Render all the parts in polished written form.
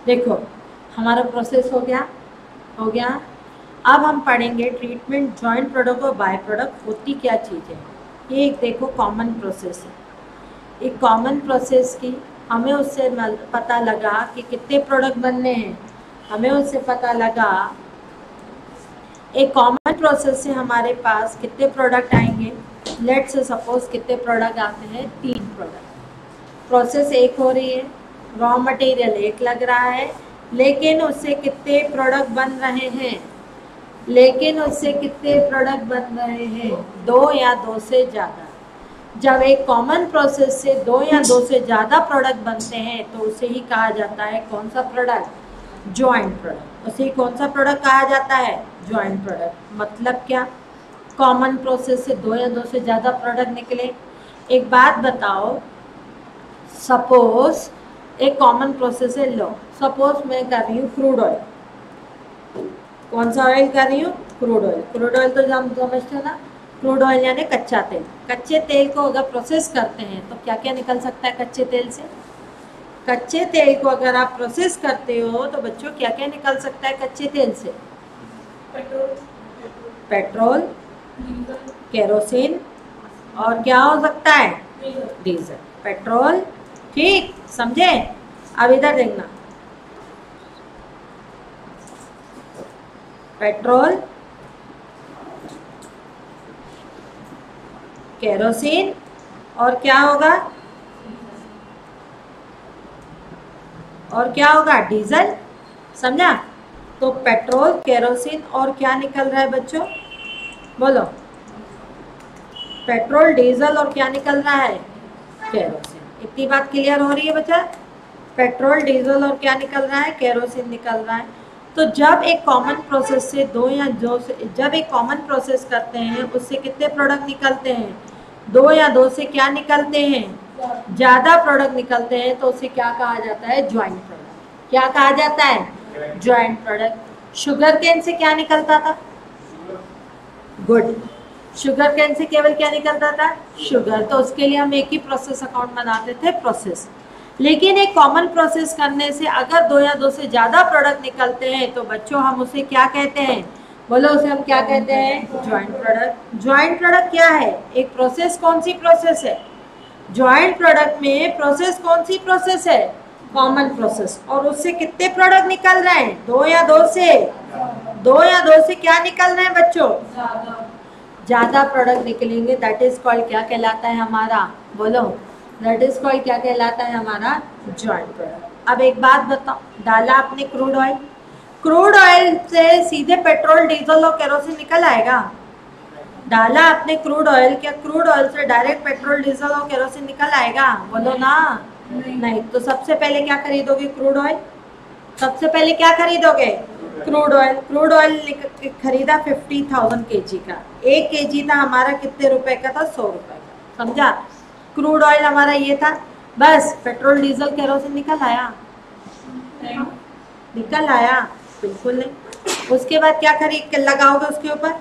देखो हमारा प्रोसेस हो गया। अब हम पढ़ेंगे ट्रीटमेंट जॉइंट प्रोडक्ट और बाय प्रोडक्ट होती क्या चीज़ है। ये एक देखो कॉमन प्रोसेस है। एक कॉमन प्रोसेस की हमें उससे पता लगा कि कितने प्रोडक्ट बनने हैं। हमें उससे पता लगा एक कॉमन प्रोसेस से हमारे पास कितने प्रोडक्ट आएंगे। लेट्स से सपोज कितने प्रोडक्ट आते हैं, 3 प्रोडक्ट। प्रोसेस एक हो रही है, रॉ मटेरियल एक लग रहा है, लेकिन उससे कितने प्रोडक्ट बन रहे हैं, दो या दो से ज़्यादा। जब एक कॉमन प्रोसेस से 2 या 2 से ज़्यादा प्रोडक्ट बनते हैं तो उसे ही कहा जाता है कौन सा प्रोडक्ट, जॉइंट प्रोडक्ट। उसे कौन सा प्रोडक्ट कहा जाता है, जॉइंट प्रोडक्ट। मतलब क्या, कॉमन प्रोसेस से 2 या 2 से ज़्यादा प्रोडक्ट निकले। एक बात बताओ, सपोज एक कॉमन प्रोसेस है, लो सपोज मैं कर रही हूँ क्रूड ऑयल। कौन सा ऑयल कर रही हूँ, क्रूड ऑयल। क्रूड ऑयल तो हम समझते हो ना, क्रूड ऑयल यानी कच्चा तेल। कच्चे तेल को अगर प्रोसेस करते हैं तो क्या क्या निकल सकता है कच्चे तेल से। कच्चे तेल को अगर आप प्रोसेस करते हो तो बच्चों क्या क्या निकल सकता है कच्चे तेल से, पेट्रोल, केरोसिन, और क्या हो सकता है, डीजल। पेट्रोल, ठीक समझे। अब इधर देखना, पेट्रोल, केरोसिन, और क्या होगा, डीजल। समझा। तो पेट्रोल, केरोसिन और क्या निकल रहा है बच्चों, बोलो। पेट्रोल, डीजल और क्या निकल रहा है, केरोसिन। इतनी बात क्लियर हो रही है बच्चा। पेट्रोल, डीजल और क्या निकल रहा है, केरोसिन निकल रहा है। तो जब एक कॉमन प्रोसेस से जब एक कॉमन प्रोसेस करते हैं उससे कितने प्रोडक्ट निकलते हैं, 2 या 2 से क्या निकलते हैं, ज़्यादा प्रोडक्ट निकलते हैं, तो उसे क्या कहा जाता है, ज्वाइंट प्रोडक्ट। क्या कहा जाता है, ज्वाइंट प्रोडक्ट। शुगर केन से क्या निकलता था, गुड। शुगर केन से केवल क्या निकलता था, शुगर। तो उसके लिए हम एक ही प्रोसेस अकाउंट बनाते थे, प्रोसेस। लेकिन एक कॉमन प्रोसेस करने से अगर 2 या 2 से ज़्यादा प्रोडक्ट निकलते हैं तो बच्चों हम उसे क्या कहते हैं, बोलो उसे हम क्या कहते हैं, ज्वाइंट प्रोडक्ट। ज्वाइंट प्रोडक्ट क्या है, एक प्रोसेस कौन सी प्रोसेस है, ज्वाइंट प्रोडक्ट में प्रोसेस कौन सी प्रोसेस है, कॉमन प्रोसेस। और उससे कितने प्रोडक्ट निकल रहे हैं, 2 या 2 से, 2 या 2 से क्या निकल रहे हैं बच्चों, ज़्यादा प्रोडक्ट निकलेंगे। दैट इज कॉल्ड क्या कहलाता है हमारा, बोलो, दैट इज कॉल्ड क्या कहलाता है हमारा, जॉइंट प्रोडक्ट। अब एक बात बताओ, डाला आपने क्रूड ऑयल, क्रूड ऑयल से सीधे पेट्रोल, डीजल और केरोसिन निकल आएगा। डाला आपने क्रूड ऑयल, क्या क्रूड ऑयल से डायरेक्ट पेट्रोल, डीजल और केरोसिन निकल आएगा, बोलो ना, नहीं। तो सबसे पहले क्या खरीदोगे, क्रूड ऑयल। सबसे पहले क्या खरीदोगे, क्रूड ऑयल। क्रूड ऑयल खरीदा 50,000 kg का। 1 kg था हमारा कितने रुपए का था, 100 रुपए का। समझा। क्रूड ऑयल हमारा ये था, बस पेट्रोल, डीजल, केरोसिन निकल आया, निकल आया, बिल्कुल नहीं। उसके बाद क्या खरीद के लगाओगे उसके ऊपर,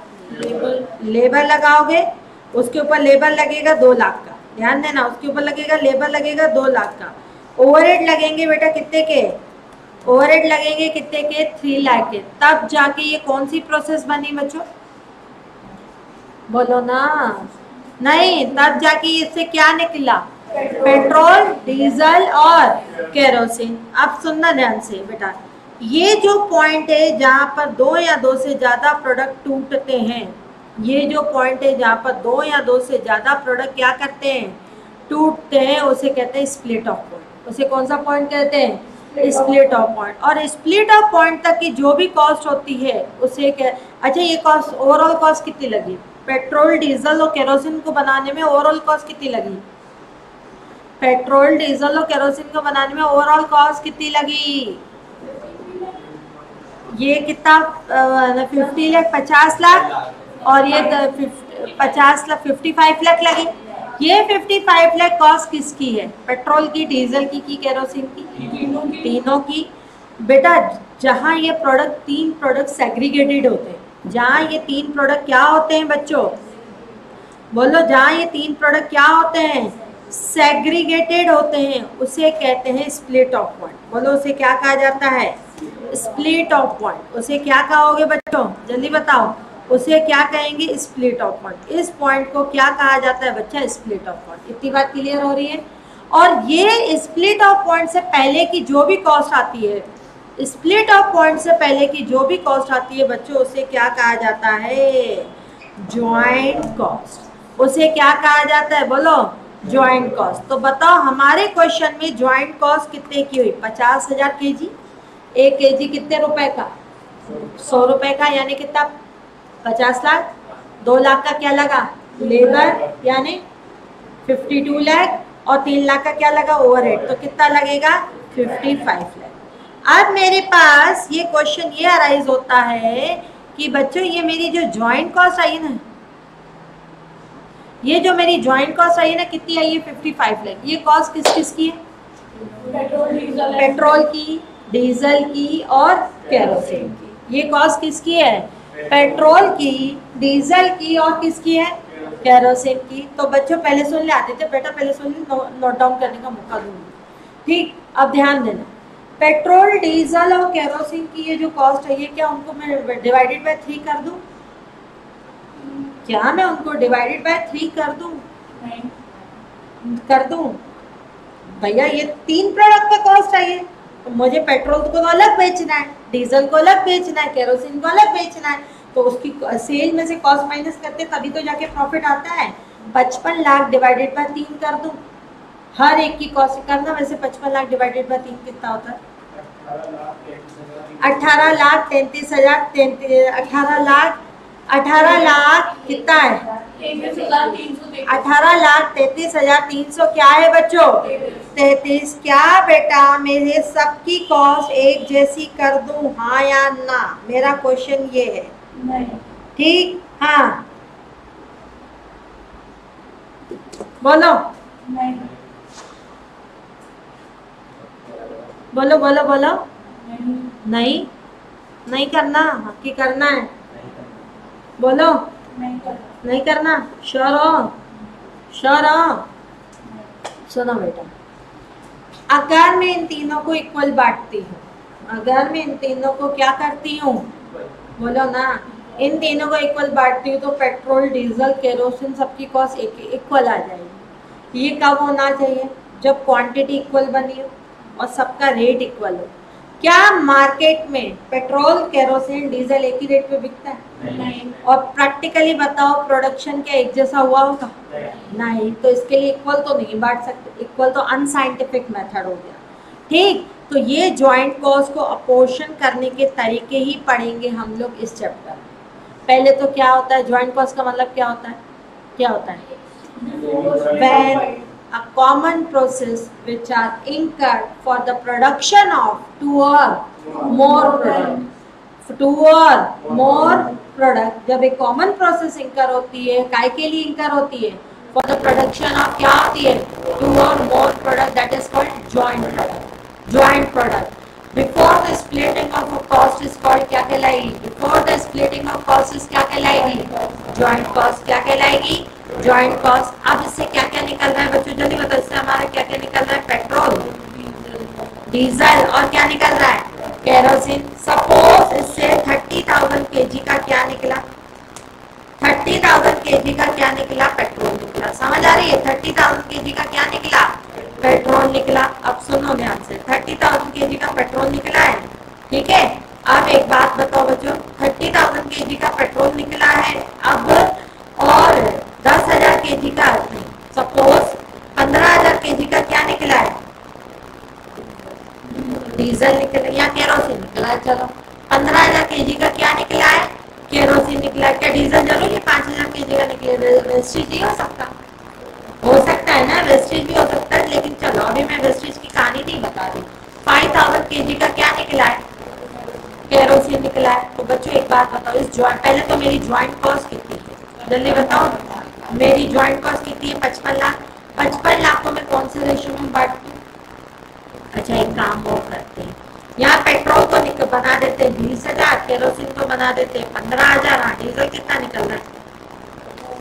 लेबर लगाओगे। उसके ऊपर लेबर लगेगा 2 लाख का, ध्यान देना। उसके ऊपर लगेगा लेबर लगेगा 2 लाख का। ओवरहेड लगेंगे बेटा कितने के, ओवरहेड लगेंगे कितने के, 3 लाख के। तब जाके ये कौन सी प्रोसेस बनी बच्चों, बोलो ना, नहीं। तब जाके इससे क्या निकला, पेट्रोल, डीजल और केरोसिन। अब सुनना ध्यान से बेटा, ये जो पॉइंट है जहाँ पर 2 या 2 से ज़्यादा प्रोडक्ट टूटते हैं, ये जो पॉइंट है जहाँ पर 2 या 2 से ज़्यादा प्रोडक्ट क्या करते हैं, टूटते हैं, उसे कहते हैं स्प्लिट ऑफ पॉइंट। उसे कौन सा पॉइंट कहते हैं, स्प्लिट ऑफ पॉइंट। और स्प्लिट ऑफ पॉइंट तक की जो भी कॉस्ट होती है उसे अच्छा, ये कॉस्ट, ओवरऑल कॉस्ट कितनी लगी, पेट्रोल, डीजल और केरोसिन को बनाने में ओवरऑल कॉस्ट कितनी लगी, पेट्रोल, डीजल और केरोसिन को बनाने में ओवरऑल कॉस्ट कितनी लगी, ये कितना 50 लाख, 50 लाख, और ये 50 लाख, 55 लाख लगी। ये 55 लाख कॉस्ट किसकी है, पेट्रोल की, डीजल की केरोसिन की, तीनों की। बेटा जहाँ ये प्रोडक्ट, 3 प्रोडक्ट सेग्रीगेटेड होते हैं, जहाँ ये 3 प्रोडक्ट क्या होते हैं बच्चों, बोलो, जहाँ ये 3 प्रोडक्ट क्या होते हैं, सेग्रीगेटेड होते हैं उसे कहते हैं स्प्लिट ऑफ पॉइंट। बोलो उसे क्या कहा जाता है? Split off point. उसे क्या कहोगे बच्चों, जल्दी बताओ, उसे क्या कहेंगे? Split off point. इस पॉइंट को क्या कहा जाता है बच्चा? Split off point. इतनी बात क्लियर हो रही है? और ये स्प्लिट ऑफ पॉइंट से पहले की जो भी कॉस्ट आती है, स्प्लिट ऑफ पॉइंट से पहले की जो भी कॉस्ट आती है बच्चों, उसे क्या कहा जाता है? Joint cost. उसे क्या कहा जाता है? बोलो, ज्वाइंट कॉस्ट। तो बताओ हमारे क्वेश्चन में ज्वाइंट कॉस्ट कितने की हुई? 50,000 केजी। 1 केजी कितने रुपए का? 100 रुपए का, यानी कितना? 50 लाख। 2 लाख का क्या लगा? लेबर, यानी 52 लाख। और 3 लाख का क्या लगा? ओवरहेड। तो कितना लगेगा? 55 लाख। अब मेरे पास ये क्वेश्चन ये अराइज होता है कि बच्चों ये मेरी जो ज्वाइंट कॉस्ट आई है ना, ये जो मेरी ज्वाइंट कॉस्ट आई है ना, कितनी आई है? 55 लाख। ये कॉस्ट किस किस की है? पेट्रोल की, डीजल की और केरोसिन की। ये कॉस्ट किसकी है? पेट्रोल की, डीजल की और किसकी है? केरोसिन की। तो बच्चों पहले सुन ले, आते थे बेटा पहले सुन ले, नोट डाउन करने का मौका दूंगी। ठीक, अब ध्यान देना, पेट्रोल, डीजल और केरोसिन की ये जो कॉस्ट है, ये क्या उनको मैं डिवाइडेड बाय 3 कर दूं? क्या मैं उनको डिवाइडेड बाय 3 कर दूं? कर दूं? भैया ये 3 प्रोडक्ट का कॉस्ट है। तो मुझे पेट्रोल को तो अलग बेचना है, डीजल को अलग बेचना है, केरोसिन को अलग बेचना है। तो उसकी सेल में से कॉस्ट माइनस करते तभी तो जाके प्रॉफिट आता है। 55 लाख डिवाइडेड बाय 3 कर दूं, हर एक की कॉस्ट करना। वैसे 55 लाख डिवाइडेड बाय 3 कितना होता है? 18 लाख 33,000। 18 लाख कितना है? 18 लाख 33,300 क्या है बच्चों? 33। क्या बेटा मेरे सबकी कॉस्ट एक जैसी कर दूं, हाँ या ना? मेरा क्वेश्चन ये है। नहीं। ठीक, हाँ बोलो। नहीं। बोलो बोलो बोलो। नहीं, नहीं करना कि करना है? बोलो, नहीं करना। श्योर हो? श्योर हो? सुनो बेटा, अगर मैं इन तीनों को इक्वल बांटती हूँ, अगर मैं इन तीनों को क्या करती हूँ? बोलो ना, इन तीनों को इक्वल बांटती हूँ तो पेट्रोल, डीजल, केरोसिन सबकी कॉस्ट इक्वल आ जाएगी। ये कब होना चाहिए? जब क्वांटिटी इक्वल बनी हो और सबका रेट इक्वल हो। क्या मार्केट में पेट्रोल, केरोसिन, डीजल एक ही रेट पे बिकता है? नहीं। और प्रैक्टिकली बताओ प्रोडक्शन क्या एक जैसा हुआ होगा? नहीं। तो इसके लिए इक्वल तो नहीं बांट सकते, इक्वल तो अनसाइंटिफिक मेथड हो गया। ठीक, तो ये ज्वाइंट कॉस्ट को अपोर्शन करने के तरीके ही पढ़ेंगे हम लोग इस चैप्टर में। पहले तो क्या होता है ज्वाइंट कॉस्ट का मतलब क्या होता है? क्या होता है? When a common process which are incurred for the production of 2 or more product, जब एक कॉमन प्रोसेस इंकर होती है, काय के लिए इंकर होती है? फॉर द प्रोडक्शन ऑफ क्या होती है? 2 or more product, that is called joint product. Joint product. Before the splitting of a cost is called क्या कहलाएगी? Before the splitting of cost is क्या कहलाएगी? Joint cost क्या कहलाएगी? Joint cost. अब इससे क्या क्या निकल रहा है बच्चों, जल्दी बताओ। इससे हमारा क्या क्या निकल रहा है? पेट्रोल, डीजल और क्या निकल रहा है? केरोसिन। सपोज इससे 30,000 केजी का क्या निकला? 30,000 केजी का क्या निकला? पेट्रोल निकला। समझ आ रही है? 30,000 केजी का क्या निकला? पेट्रोल निकला। अब सुनो ध्यान से, 30,000 केजी का पेट्रोल निकला है, ठीक है। अब एक बात बताओ बच्चों, 30,000 केजी का पेट्रोल निकला है, अब और 10,000 केजी का, सपोज 15,000 केजी का क्या निकला है? डीजल निकला या केरोसिन निकला है। चलो 15,000 केजी का क्या निकला है? केरोसिन निकला है। क्या डीजल जरूरी 5,000 केजी का निकले? वेस्टेज नहीं हो सकता? हो सकता है ना, वेस्टेज भी हो सकता है, लेकिन चलो अभी मैं वेस्टेज की कहानी नहीं बता रही। 5,000 केजी का क्या निकला है? केरोसिन निकला है। तो बच्चों एक बात बताओ, इस ज्वाइंट, पहले तो मेरी ज्वाइंट कॉस्ट कितनी है जल्दी बताओ। मेरी ज्वाइंट कॉस्ट कितनी है? 55 लाख। 55 लाख को मैं कौन से रेशियो में बांटती हूँ? अच्छा एक काम वो करते हैं, यहाँ पेट्रोल को बना देते हैं 20,000, केरोसिन को बना देते हैं 15,000। हाँ, डीजल कितना निकल रहा है?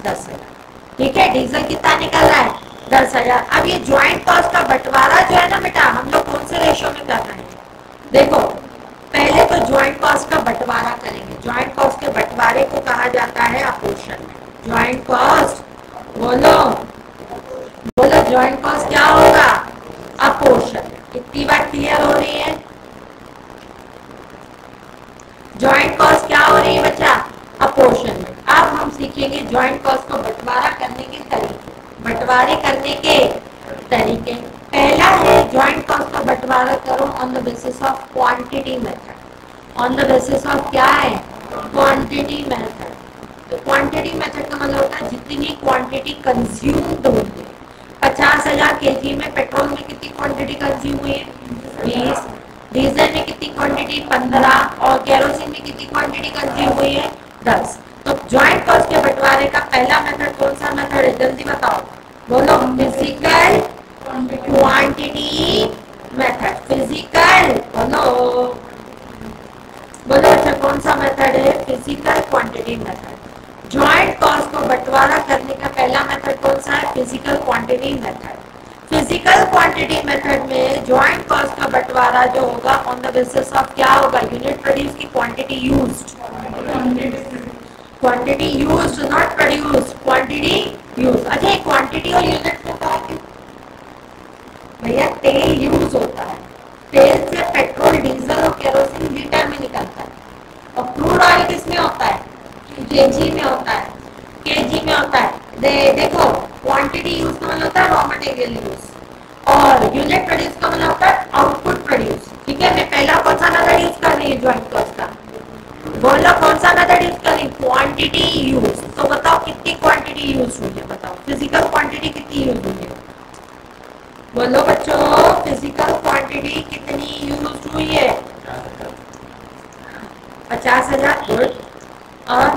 10,000। ठीक है, डीजल कितना निकल रहा है? 10,000। अब ये ज्वाइंट कॉस्ट का बंटवारा जो है ना बेटा, हम लोग कौन से रेशो में कर रहे हैं? देखो पहले तो ज्वाइंट कॉस्ट का बंटवारा करेंगे। ज्वाइंट कॉस्ट के बंटवारे को कहा जाता है अपोर्शन। ज्वाइंट कॉस्ट, बोलो बोलो, ज्वाइंट कॉस्ट क्या होगा? अपोर्शन। इतनी बात क्लियर हो रही है? ज्वाइंट कॉस्ट क्या हो रही है बच्चा? अपोर्शन में। अब हम सीखेंगे ज्वाइंट कॉस्ट को बंटवारा करने के तरीके। बंटवारे करने के तरीके, पहला है ज्वाइंट कॉस्ट का बंटवारा करो on the basis of quantity method. On the basis of क्या है? Quantity method. तो क्वांटिटी मेथड का मतलब होता है जितनी क्वांटिटी कंज्यूम्ड होगी। 50,000 kg में पेट्रोल में कितनी क्वांटिटी कंज्यूम हुई है? 20। डीजल में कितनी क्वांटिटी? 15। और केरोसिन में कितनी क्वांटिटी कंज्यूम हुई है? 10। तो ज्वाइंट कॉस्ट के बंटवारे का पहला मेथड कौन सा मेथड है? जल्दी बताओ, बोलो। Physical quantity method. फिजिकल, बोलो बोलो। अच्छा कौन सा मेथड है? Physical quantity method. Joint cost को बंटवारा करने का पहला मेथड कौन सा है? Physical quantity method. Physical quantity method में ज्वाइंट कॉस्ट का बंटवारा जो होगा ऑन द बेसिस ऑफ क्या होगा? यूनिट प्रोड्यूस की quantity used. Quantity used, not produced, quantity used. अच्छा क्वांटिटी और यूनिट में फर्क है भैया? तेल यूज होता है, तेल से पेट्रोल, डीजल और केरोसिन लीटर में निकलता है, और क्रूड ऑयल किसमें होता है? केजी में होता है, केजी में होता है। देखो क्वांटिटी यूज का मतलब होता है रॉ मटेरियल यूज, और यूनिट प्रोड्यूस का मतलब होता है आउटपुट प्रोड्यूस। ठीक है, मैं पहला कौन सा मेथड यूज कर रही हूँ ज्वाइंट कॉस्ट का? बोलो कौन सा मेथड यूज कर रही? Quantity use. तो बताओ कितनी क्वांटिटी यूज हुई है? बताओ फिजिकल क्वांटिटी कितनी यूज हुई है? बोलो बच्चों, फिजिकल क्वांटिटी कितनी यूज हुई है? 50,000। गुड। और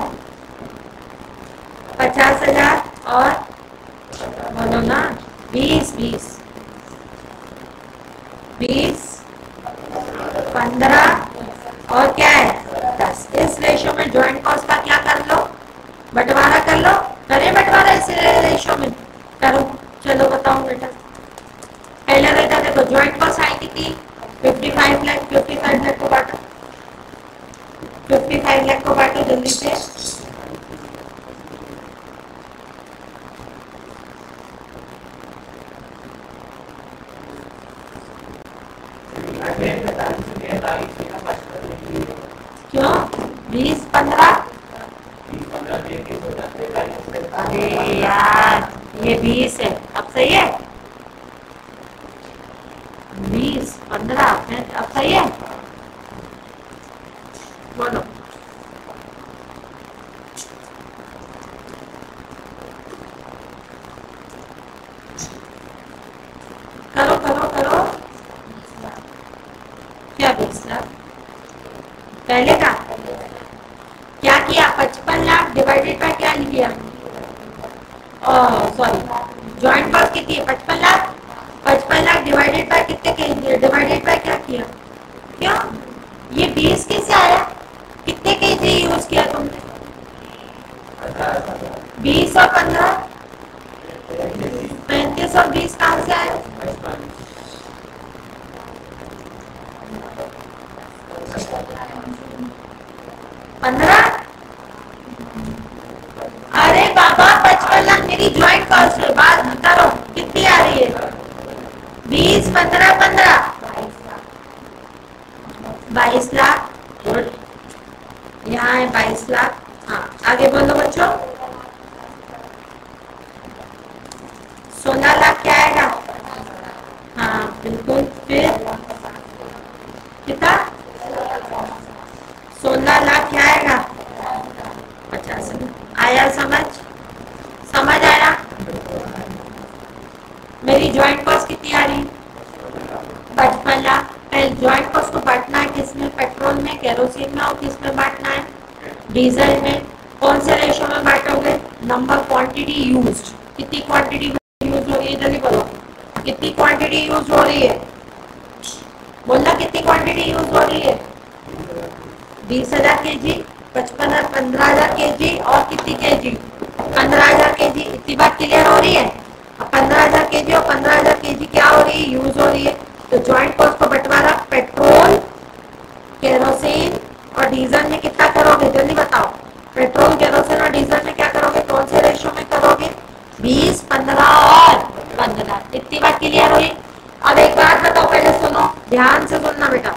50,000 और बोलो ना 20, 15 और क्या है? 10। इस रेशो में ज्वाइंट कॉस्ट का क्या कर लो? बंटवारा कर लो। करें बंटवारा इस रेशो में? करो। चलो बताओ बेटा। पहले बेटा देखो ज्वाइंट कॉस्ट आई कितनी? 55 लाख। 55 लाख को बांटो, 55 लाख को बांटो जल्दी से। क्यों? 20, 15। अरे यार ये 20 है, अब सही है? 20, 15 है, अब सही है? बोलो। करो करो करो। क्या 20 लाख? पहले का क्या किया? 55 लाख डिवाइडेड बाय क्या लिया? सॉरी, ज्वाइंट कॉस्ट कितनी है? 55 लाख। 55 लाख डिवाइडेड बाय कितने के? डिवाइडेड बाय क्या किया? क्यों ये 20 कैसे आया? कितने केजी यूज किया तुमने? 20 और 15, 35 और 20 कहां से आया? 15। अरे बाबा 55 लाख मेरी ज्वाइंट कॉस्ट है, बात करो कितनी आ रही है? 20, 15, 15, 22 लाख। गुड, यहाँ है 22 लाख। हाँ आगे बोलो बच्चों। 16 लाख क्या आएगा? हाँ बिल्कुल। फिर कितना? 16 लाख क्या आएगा? 50। आया समझ? समझ आया? मेरी ज्वाइंट कॉस्ट कितनी आ रही? 55 लाख। पहले ज्वाइंट कॉस्ट को बांटना है किसमें? पेट्रोल में, केरोसिन में, और किसमें बांटना है? डीजल में। कौन से रेशो में बांटोगे? Number quantity used. कितनी क्वांटिटी यूज हो रही है? जल्दी बोलो कितनी क्वांटिटी यूज हो रही है? बोलना कितनी क्वांटिटी यूज हो रही है? 20,000 kg, 15,000 kg और कितनी kg? 15,000 kg। इतनी बात क्लियर हो रही है? अब 15,000 केजी और 15,000 केजी क्या हो रही है, यूज हो रही है। तो ज्वाइंट कॉस्ट को बंटवारा पेट्रोल, केरोसिन और डीजल में कितना करोगे, जल्दी बताओ। पेट्रोल, केरोसिन और डीजल में क्या करोगे, कौन से रेशियो में करोगे, 20, 15 और 15। इतनी बात क्लियर हुई। अब एक बात बताओ, पहले सुनो, ध्यान से सुनना बेटा,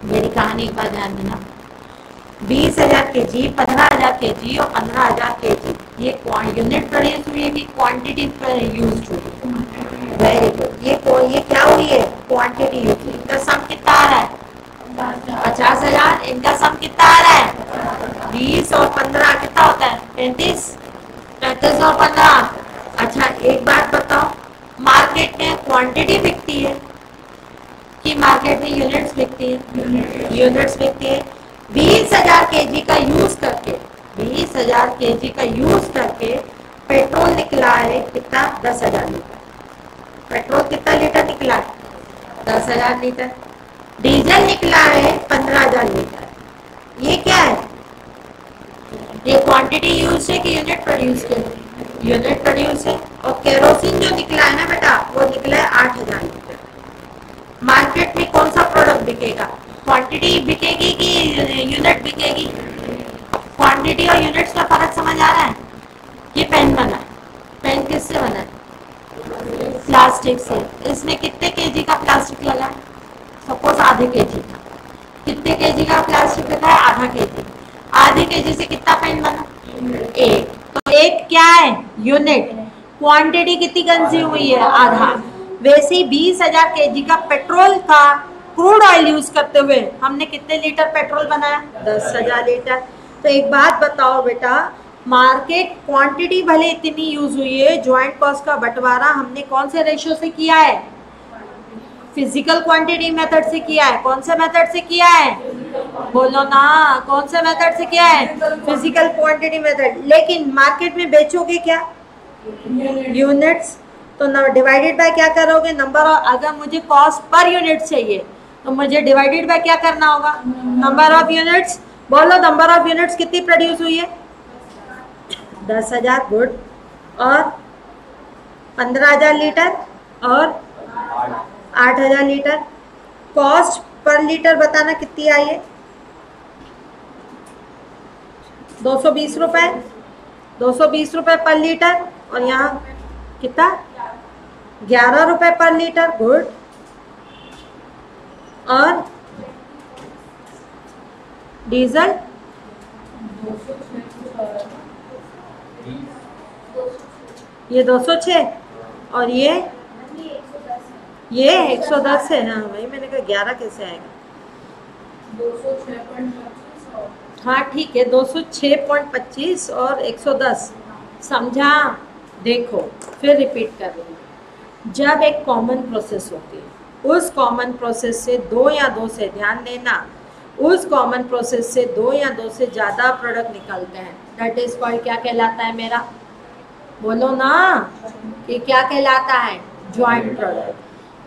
मेरी कहानी एक बार ध्यान देना। 20,000 केजी, 15,000 केजी और 15,000 केजी, ये यूनिट प्रोड्यूस हुई है कि क्वांटिटी यूज हुई है? Very good. ये क्या हुई है, क्वांटिटी यूज हुई। इनका सम कितना आ रहा है, 50,000। इनका सम कितना आ रहा है, 20 और 15 कितना होता है, 35। 35 और 15। अच्छा एक बात बताओ, मार्केट में क्वांटिटी बिकती है कि मार्केट में यूनिट्स बिकती है, यूनिट्स बिकती है। 20,000 केजी का यूज करके, 20,000 केजी का यूज करके पेट्रोल निकला है कितना, 10,000 लीटर। पेट्रोल कितना लीटर निकला है, 10,000 लीटर। डीजल निकला है 15,000 लीटर। ये क्या है, ये क्वांटिटी यूज है कि यूनिट प्रोड्यूस है, यूनिट प्रोड्यूस है। और केरोसिन जो निकला है ना बेटा, वो निकला है 8,000 लीटर। मार्केट में कौन सा प्रोडक्ट बिकेगा, क्वांटिटी बिकेगी कि यूनिट बिकेगी? क्वांटिटी और यूनिट्स का फर्क समझ आ रहा है। ये पेन बना है, पेन किससे बना है, प्लास्टिक से। इसमें कितने केजी का प्लास्टिक लगा है, सपोज आधे केजी का। कितने केजी का प्लास्टिक लगा है, आधा केजी। आधे केजी से कितना पेन बना, एक। तो एक क्या है, यूनिट। क्वांटिटी कितनी कंज्यूम हुई है, आधा। वैसे ही 20,000 केजी का पेट्रोल का क्रूड ऑयल यूज करते हुए हमने कितने लीटर पेट्रोल बनाया, 10,000 लीटर। तो एक बात बताओ बेटा, मार्केट क्वांटिटी भले इतनी यूज हुई है, ज्वाइंट कॉस्ट का बंटवारा हमने कौन से रेशियो से किया है, फिजिकल क्वांटिटी मेथड से किया है। कौन से मेथड से किया है, बोलो ना, कौन से मेथड से किया है, फिजिकल क्वांटिटी मेथड। लेकिन मार्केट में बेचोगे क्या, यूनिट्स। तो डिवाइडेड बाय क्या करोगे, नंबर ऑफ। अगर मुझे कॉस्ट पर यूनिट चाहिए तो मुझे डिवाइडेड बाय क्या करना होगा, नंबर ऑफ यूनिट्स। बोलो नंबर ऑफ यूनिट्स कितनी प्रोड्यूस हुई है, 10,000। गुड। और 15,000 लीटर और 8,000 लीटर। कॉस्ट पर लीटर बताना कितनी आई है, 220 रुपए, 220 रुपए पर लीटर। और यहाँ कितना, 11 रुपए पर लीटर। गुड। और डीजल, ये 206 और ये 110 है। हाँ भाई मैंने कहा 11 कैसे आएगा, 206.25। हाँ ठीक है, 206.25 और 110। समझा। देखो फिर रिपीट कर रही हूँ। जब एक कॉमन प्रोसेस होती है, उस कॉमन प्रोसेस से दो या दो से, ध्यान देना, उस कॉमन प्रोसेस से दो या दो से ज़्यादा प्रोडक्ट निकलते हैं, दैट इज कॉल्ड, क्या कहलाता है मेरा, बोलो ना, कि क्या कहलाता है, ज्वाइंट प्रोडक्ट।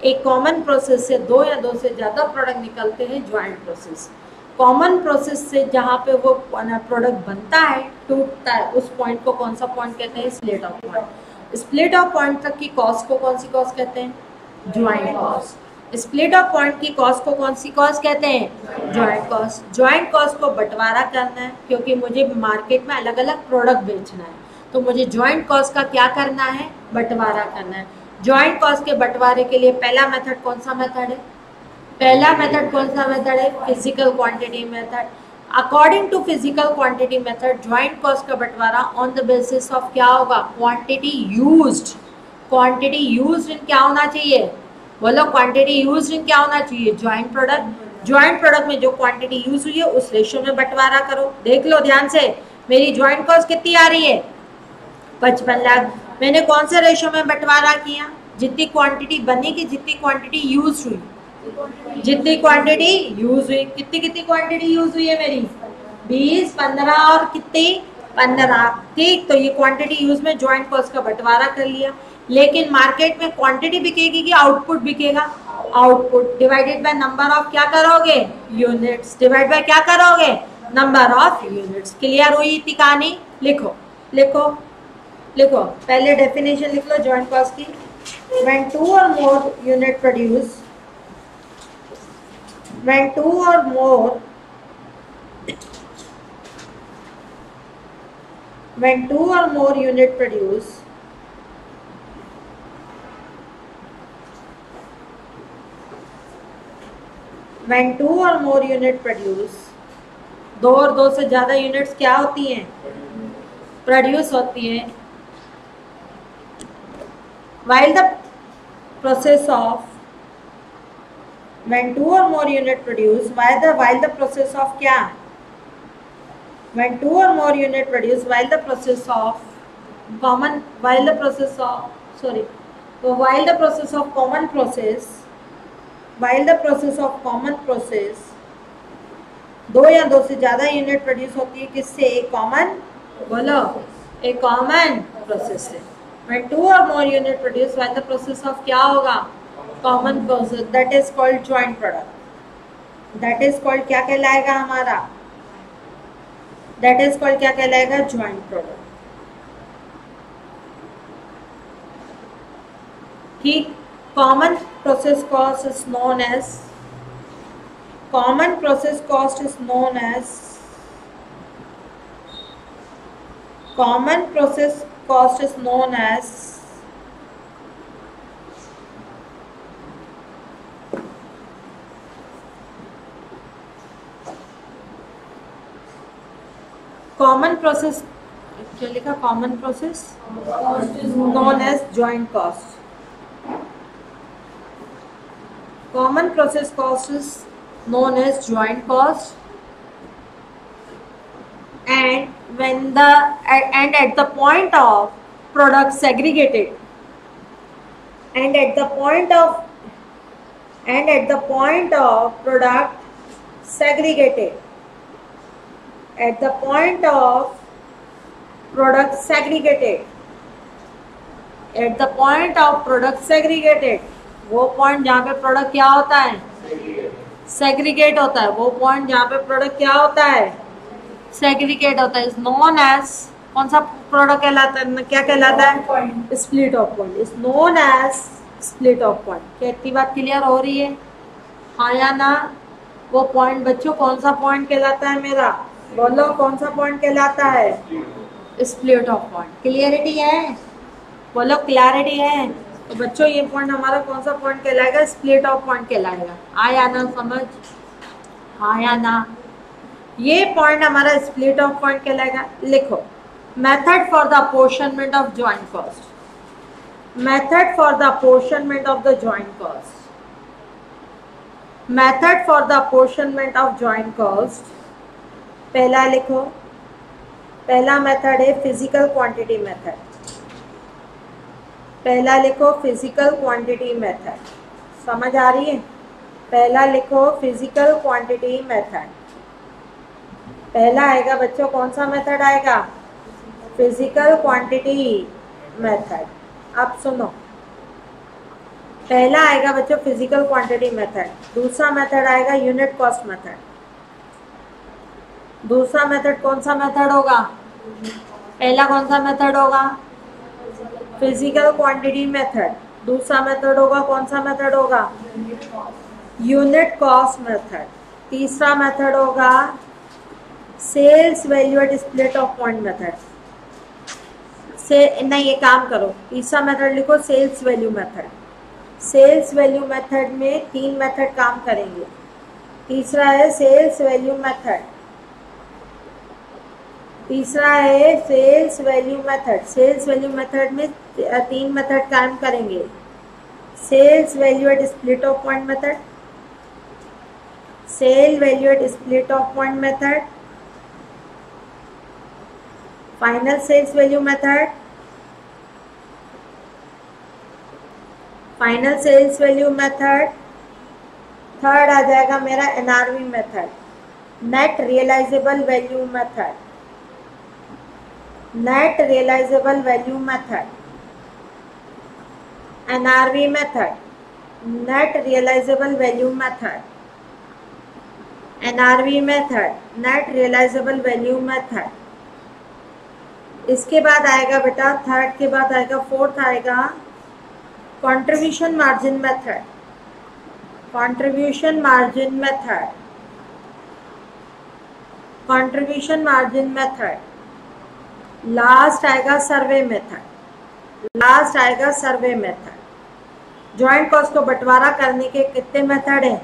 एक कॉमन प्रोसेस से दो या दो से ज़्यादा प्रोडक्ट निकलते हैं, ज्वाइंट प्रोसेस। कॉमन प्रोसेस से जहाँ पे वो प्रोडक्ट बनता है, टूटता है, उस पॉइंट को कौन सा पॉइंट कहते हैं, split off point. Split off point तक की कॉस्ट को कौन सी कॉस्ट कहते हैं, joint cost. Split off point की कॉस्ट को कौन सी कॉस्ट कहते हैं, ज्वाइंट कॉस्ट। ज्वाइंट कॉस्ट को बंटवारा करना है, क्योंकि मुझे मार्केट में अलग अलग प्रोडक्ट बेचना है, तो मुझे ज्वाइंट कॉस्ट का क्या करना है, बंटवारा करना है। ज्वाइंट कॉस्ट के बंटवारे के लिए पहला मेथड कौन सा मेथड है, पहला मेथड कौन सा मेथड है, physical quantity method. According to physical quantity method, joint cost का बंटवारा ऑन द बेसिस ऑफ क्या होगा, quantity used. Quantity used in क्या होना चाहिए, बोलो, क्वांटिटी यूज्ड इन क्या होना चाहिए, ज्वाइंट प्रोडक्ट। ज्वाइंट प्रोडक्ट में जो क्वांटिटी यूज हुई है उस रेशियो में बंटवारा करो। देख लो ध्यान से, मेरी ज्वाइंट कॉस्ट कितनी आ रही है, 55 लाख। मैंने कौन से रेशियो में बंटवारा किया, जितनी क्वांटिटी बनेगी, जितनी क्वांटिटी यूज हुई, जितनी क्वांटिटी यूज हुई। कितनी कितनी क्वांटिटी यूज हुई है मेरी, 20, 15 और कितनी, 15। ठीक, तो ये क्वांटिटी यूज में ज्वाइंट कॉस्ट का बंटवारा कर लिया। लेकिन मार्केट में क्वांटिटी बिकेगी कि आउटपुट बिकेगा, output. Divided by number of क्या करोगे, यूनिट्स। डिवाइड बाय क्या करोगे, नंबर ऑफ यूनिट्स। क्लियर हुई इतनी कहानी। लिखो लिखो लिखो, पहले डेफिनेशन लिख लो ज्वाइंट कॉस्ट की। when two or more unit produce, when two or more unit produce, when two or more unit produce, दो और दो से ज्यादा यूनिट्स क्या होती हैं, प्रोड्यूस होती हैं, while the process of, when two or more unit produce, while the process of क्या, when two or more unit produce, while the process of common process, दो या दो से ज्यादा यूनिट प्रोड्यूस होती है किससे, एक कॉमन, बोलो, एक कॉमन प्रोसेस से. When two or more unit produce, while the process of क्या होगा, common process, that is called joint product. That is called क्या कहलाएगा हमारा, that is called क्या कहलाएगा, joint product. ठीक. Common process cost is known as, common process cost is known as, common process cost is known as common process, क्या लिखा, common process known as joint cost. Common process cost is known as joint cost, and when the and at the point of product segregated, and at the point of product segregated, at the point of product segregated, at the point of product segregated, वो point जहाँ पे product क्या होता है, segregate होता है, वो point जहाँ पे प्रोडक्ट क्या होता है, सेग्रीगेट होता है, इज नोन एज, कौन सा प्रोडक्ट कहलाता है, क्या कहलाता है, split off point, is known as split off point. क्या इतनी बात क्लियर हो रही है, हाँ या ना. वो पॉइंट बच्चों कौन सा पॉइंट कहलाता है मेरा, बोलो कौन सा पॉइंट कहलाता है, स्प्लिट ऑफ पॉइंट. क्लियरिटी है, बोलो क्लैरिटी है. तो बच्चों ये पॉइंट हमारा कौन सा पॉइंट कहलाएगा, स्प्लिट ऑफ पॉइंट कहलाएगा. आया ना समझ, आया ना. ये पॉइंट हमारा स्प्लिट ऑफ पॉइंट कहलाएगा. लिखो, method for the apportionment of joint cost, method for the apportionment of the joint cost, method for the apportionment of joint cost. पहला लिखो, पहला मेथड है फिजिकल क्वांटिटी मेथड. पहला लिखो फिजिकल क्वांटिटी मेथड. समझ आ रही है, पहला लिखो फिजिकल क्वांटिटी मेथड. पहला आएगा बच्चों, कौन सा मेथड आएगा, फिजिकल क्वांटिटी मेथड. अब सुनो, पहला आएगा बच्चों फिजिकल क्वांटिटी मेथड. दूसरा मेथड आएगा यूनिट कॉस्ट मेथड. दूसरा मेथड कौन सा मेथड होगा, पहला कौन सा मेथड होगा, फिजिकल क्वांटिटी मेथड. दूसरा मेथड होगा, कौन सा मेथड होगा, यूनिट कॉस्ट मेथड. तीसरा मेथड होगा sales value at split off point method. से नहीं, ये काम करो, तीसरा मेथड लिखो sales value method. Sales value method में तीन मेथड काम करेंगे. तीसरा है सेल्स वैल्यू मेथड, तीसरा है sales value method. Sales value method में तीन मेथड काम करेंगे. Sales value at split off point method, sale value at split off point method, final sales value method, final sales value method. Third आ जाएगा मेरा NRV method, net realisable value method, net realisable value method, NRV method, net realisable value method, NRV method, net realisable value method. इसके बाद आएगा बेटा, third के बाद आएगा फोर्थ आएगा contribution margin method, contribution margin method, contribution margin method, last आएगा survey method, last आएगा सर्वे मेथड। ज्वाइंट कॉस्ट को बंटवारा करने के कितने मेथड हैं?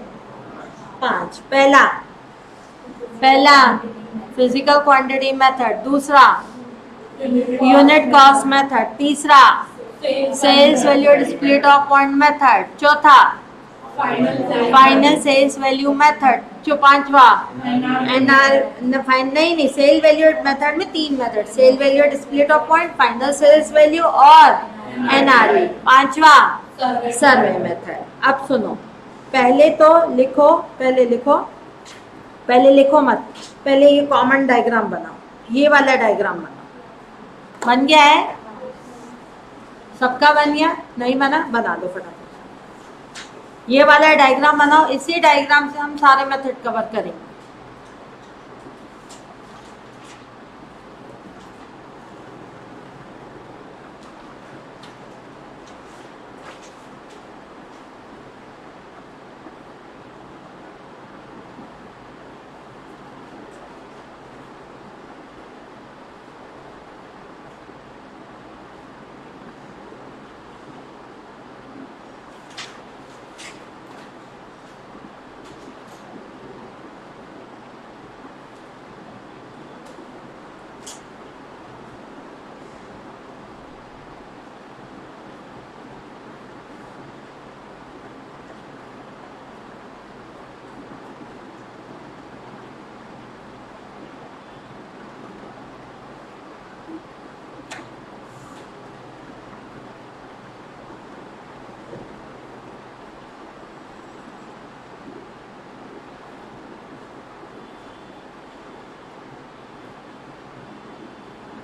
5। पहला फिजिकल क्वांटिटी मेथड, दूसरा यूनिट कॉस्ट मेथड, तीसरा sales value split off point method, चौथा फाइनल सेल्स वैल्यू मेथड, जो पांचवा नहीं सेल वैल्यू मेथड में 3 method, sale value split off point, final sales value और एनआरवी, पांचवा सर्वे मेथड। अब सुनो, पहले तो लिखो, पहले लिखो मत, पहले ये कॉमन डायग्राम बनाओ, ये वाला डायग्राम बनाओ। बन गया है? सबका बन गया? नहीं बना? बना दो फटाफट। ये वाला डायग्राम बनाओ, इसी डायग्राम से हम सारे मेथड कवर करेंगे।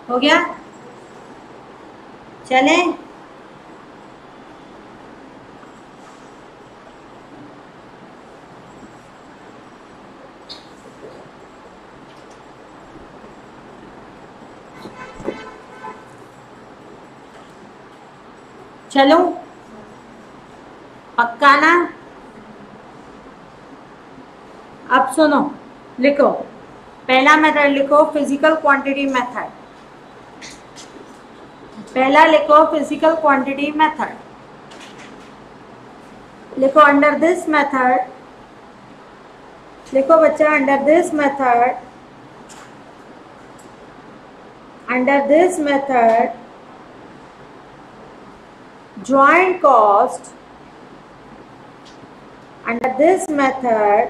हो गया? चले? चलो, पक्का ना? अब सुनो, लिखो, पहला मेथड लिखो फिजिकल क्वांटिटी मेथड, पहला लिखो फिजिकल क्वांटिटी मेथड। लिखो अंडर दिस मेथड, लिखो बच्चा, under this method joint cost, under this method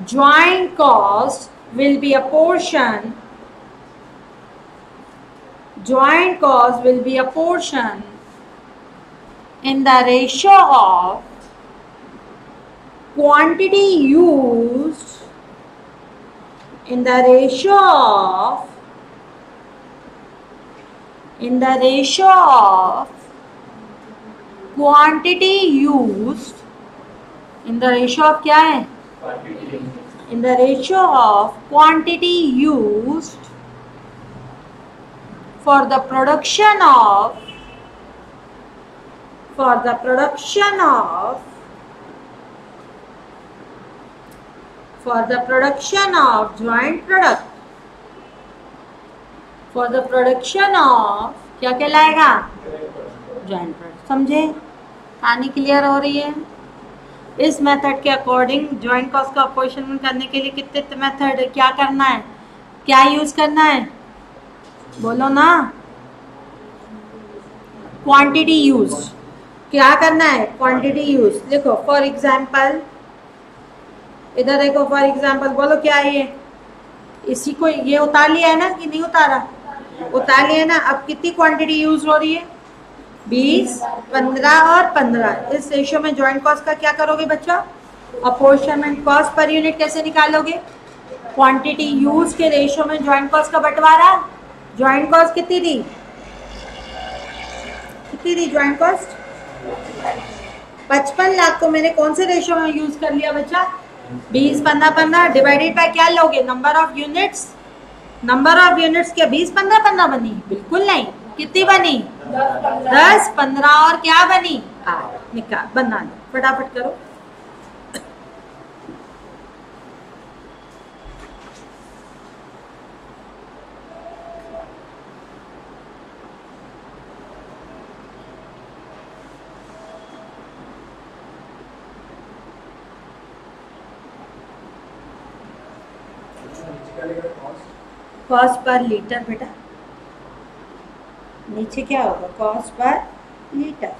joint cost will be a portion, joint cost will be a portion in the ratio of quantity used, in the ratio of quantity used, in the ratio of क्या है? In the ratio of quantity used for the production of joint product, for the production of क्या कहलाएगा? Joint product. समझे? कहानी clear हो रही है? इस मेथड के अकॉर्डिंग जॉइंट कॉस्ट का अपोजिशन करने के लिए कितने मेथड, क्या करना है, क्या यूज करना है? बोलो ना। क्वांटिटी यूज, क्या करना है? Quantity use. लिखो फॉर एग्जाम्पल, इधर देखो फॉर एग्जाम्पल, बोलो क्या है ये? इसी को ये उतार लिया है ना कि नहीं उतारा? उतार लिया ना। अब कितनी क्वांटिटी यूज हो रही है? 20, 15 और 15। इस रेशियो में जॉइंट कॉस्ट का क्या करोगे बच्चा? अपोर्शनमेंट। कॉस्ट पर यूनिट कैसे निकालोगे? क्वांटिटी यूज के रेशियो में जॉइंट कॉस्ट का बंटवारा। जॉइंट कॉस्ट कितनी थी? जॉइंट कॉस्ट 55 लाख को मैंने कौन से रेशियो में यूज कर लिया बच्चा? 20, 15, 15 डिवाइडेड बाय क्या लोगे? Number of units. Number of units क्या 20, 15, 15 बनी? बिल्कुल नहीं। कितनी बनी? 10, 15 और क्या बनी? 8। निकाल, बना लो, फटाफट करो। कॉस्ट पर लीटर बेटा, नीचे क्या होगा? Cost per litre.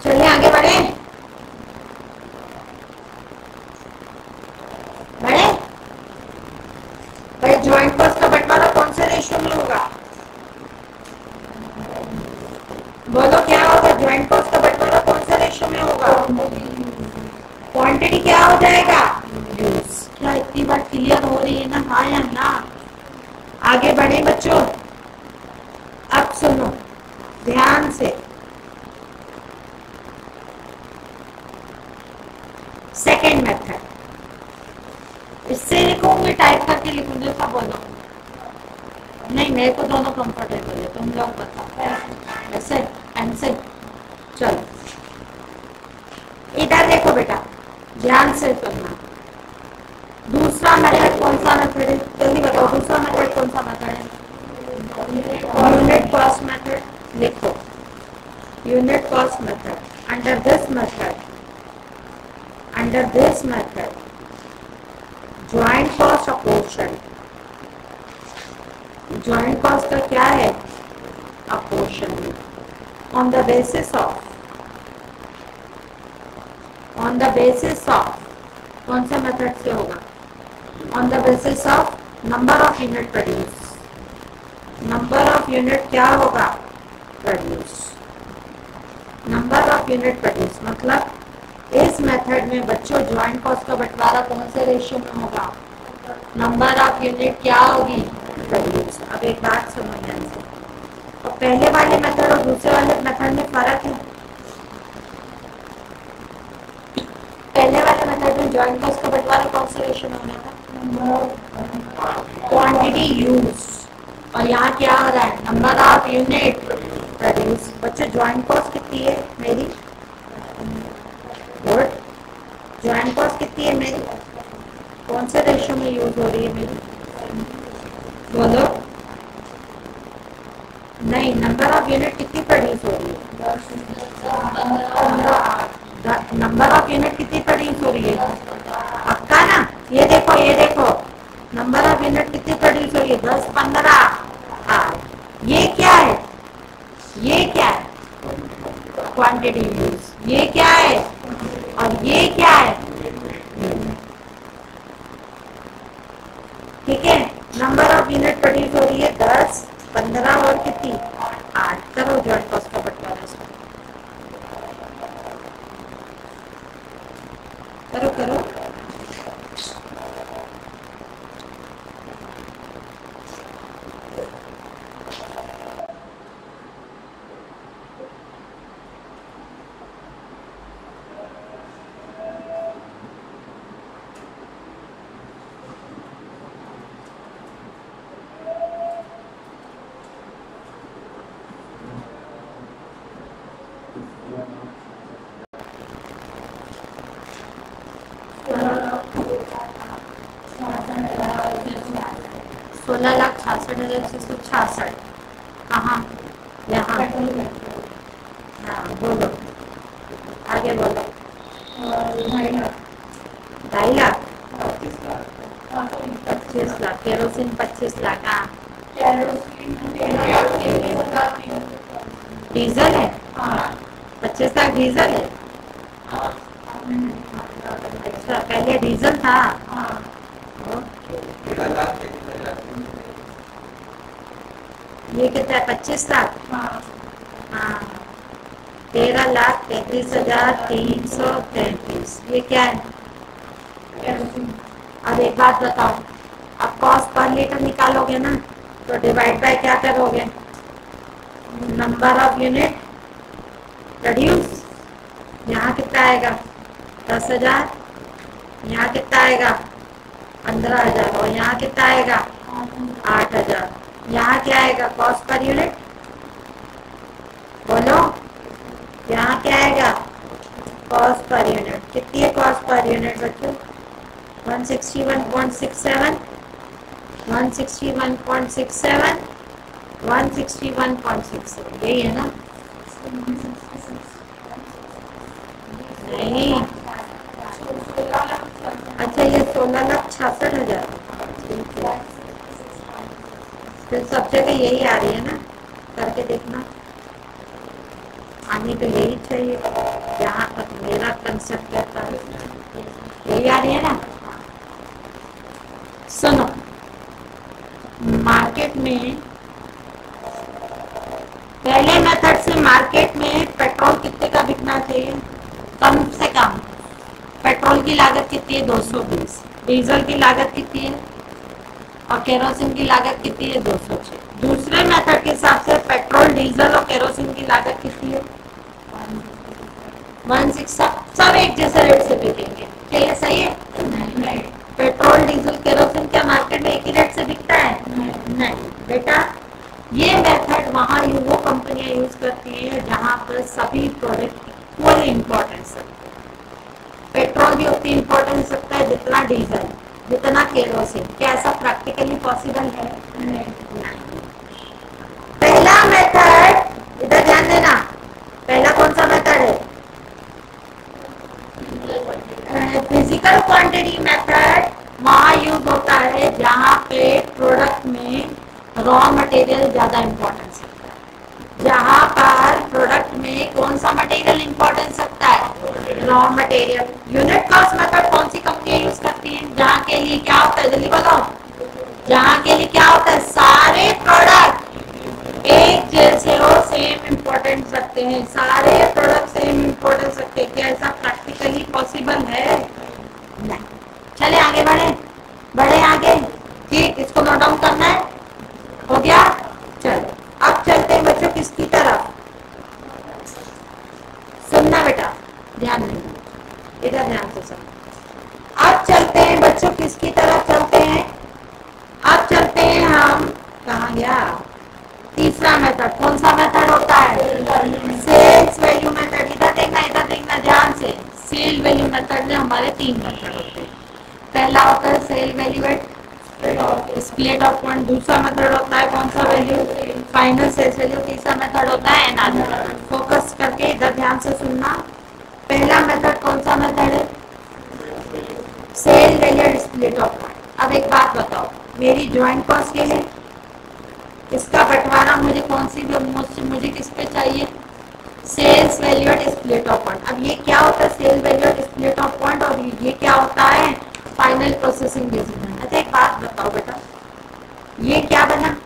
चलिए आगे बढ़े, बढ़े। भाई ज्वाइंट कॉस्ट का बंटवारा कौन से रेशियो में होगा? बोलो क्या होगा? ज्वाइंट कॉस्ट का बंटवारा कौन से रेशियो में होगा? क्वांटिटी क्या हो जाएगा? क्या इतनी बार क्लियर हो रही है ना? हाँ या ना? आगे बढ़े बच्चों, अब सुनो ध्यान से। सेकेंड मेथड, इससे लिखूंगी, टाइप करके लिखूंगी, सब बोलो। नहीं, मेरे को दोनों कंफर्टेबल है, तुम लोग बताओ। ऐसे ऐसे चलो, इधर देखो बेटा, ध्यान से सुनना। दूसरा मेथड कौन सा मेथड है? जल्दी बताओ, दूसरा मेथड कौन सा मेथड है? Unit cost method. लिखो unit cost method. Under this method, under this method, joint cost apportion, joint cost का क्या है? apportion, on the basis of कौन से मेथड से होगा? on the basis of number of unit produce, number of unit क्या होगा? produce, number of unit produce मतलब इस मेथड में बच्चों ज्वाइंट कॉस्ट का बंटवारा कौन से रेशियो में होगा? नंबर ऑफ यूनिट क्या होगी? प्रोड्यूस। अब एक बात सुनो ध्यान से, तो पहले वाले मेथड और दूसरे वाले मेथड में फर्क है। पहले वाले मेथड में ज्वाइंट कॉस्ट का बंटवारा कौन से रेशियो में होना था? Quantity use. और यहाँ क्या हो रहा है? Number of unit produce. बच्चों ज्वाइंट कॉस्ट कितनी है मेरी? गुड। ज्वाइंट कॉस्ट कितनी है मेरी? कौन से रेशियो में यूज हो रही है मेरी? बोलो। नहीं, नंबर ऑफ यूनिट कितनी प्रोड्यूस हो रही है? नंबर ऑफ यूनिट कितनी प्रोड्यूस हो रही है? पक्का ना? ये देखो, ये देखो, नंबर ऑफ यूनिट कितनी प्रोड्यूस हो रही है? 10, 15। ये क्या है? ये क्या है? Quantity use. ये क्या है? और ये क्या है? ठीक है, नंबर ऑफ यूनिट प्रोड्यूस हो रही है 10, 15 और कितनी? 8। करो ज्वाइंट कॉस्ट का बंटवारा। करो करो। $16,66,666। कहाँ? यहाँ। हाँ बोलो, आगे बोलो। 2.5 लाख, 25 लाख। केरोसिन 25 लाख। हाँ, डीजल है 25 लाख डीजल है। पहले डीजल था। ये कितना है, 25 लाख। हाँ, 13,33,333। ये क्या है? अब एक बात बताओ, अब कॉस्ट पर लीटर निकालोगे ना, तो डिवाइड बाय क्या करोगे? Number of unit produce. यहाँ कितना आएगा? 10,000। यहाँ कितना आएगा? 15,000। और यहाँ कितना आएगा? 8,000। यहाँ क्या आएगा? कॉस्ट पर यूनिट बोलो, यहाँ क्या आएगा? Cost per unit. कितनी है कॉस्ट पर यूनिट बच्चों? 161.67, 161.67, 161.67। यही है ना? नहीं, अच्छा ये 16,66,000। फिर सब जगह यही आ रही है ना, करके देखना। आने तो यही चाहिए, जहाँ तक मेरा कंसेप्ट रहता है यही आ रही है ना। सुनो, मार्केट में पहले मेथड से मार्केट में पेट्रोल कितने का बिकना चाहिए? कम से कम पेट्रोल की लागत कितनी है? 220। डीजल की लागत कितनी है? और केरोसिन की लागत कितनी है? 206। दूसरे मेथड के हिसाब से पेट्रोल, डीजल और केरोसिन की लागत कितनी है? 16। सब एक जैसे रेट से बिकेंगे, क्या ये सही है? नहीं। पेट्रोल, डीजल, केरोसिन क्या मार्केट में एक ही रेट से बिकता है? नहीं बेटा, ये मेथड वहाँ वो कंपनियां यूज करती है जहाँ पर सभी प्रोडक्ट इक्वल इम्पोर्टेंस है। पेट्रोल भी उतनी इम्पोर्टेंस सकता है जितना डीजल, जितना केरोसिन। क्या ऐसा प्रैक्टिकली पॉसिबल है? नहीं। पहला मेथड, इधर ध्यान देना, पहला कौन सा मेथड है? फिजिकल क्वांटिटी मेथड वहाँ यूज होता है जहाँ पे प्रोडक्ट में रॉ मटेरियल ज्यादा इम्पोर्टेंस रखता है। जहाँ पर प्रोडक्ट में कौन सा मटेरियल इम्पोर्टेंस रखता है? Raw material. Unit cost method कौन सी कंपनियां यूज करती हैं? जहाँ के लिए क्या होता है, जल्दी बताओ, जहाँ के लिए क्या होता है? सारे प्रोडक्ट एक जैसे और सेम इम्पोर्टेंस रखते हैं। सारे प्रोडक्ट सेम इम्पोर्टेंस रखते हैं। क्या ऐसा प्रैक्टिकली पॉसिबल है? नहीं। चले आगे बढ़े आगे। ठीक, इसको नोट डाउन करना है। हो गया? चलो अब चलते हैं बच्चों किसकी तरफ? सुनना बेटा, ध्यान देना, इधर ध्यान से सुनो। अब चलते हैं बच्चों किसकी तरफ चलते हैं? अब चलते हैं हम, कहाँ गया? तीसरा मेथड। कौन सा मेथड होता है? Sales value method. इधर देखना ध्यान से। सेल वैल्यू मेथड में हमारे 3 मेथड होते हैं। पहला होता है sale value at split off point. दूसरा मेथड होता है कौन सा? Value final sales value. तीसरा मेथड होता है एनालिसिस। फोकस करके इधर ध्यान से सुनना। पहला मेथड कौन सा मेथड है? Sale value at split off point. अब एक बात बताओ, मेरी ज्वाइंट कॉस्ट ये है, इसका बंटवारा मुझे कौन सी मुझे किस पे चाहिए? Sales value at split off point. अब ये क्या होता है? Sale value at split off point. और ये क्या होता है? Final processing decision. अच्छा एक बात बताओ बेटा, ये क्या बना?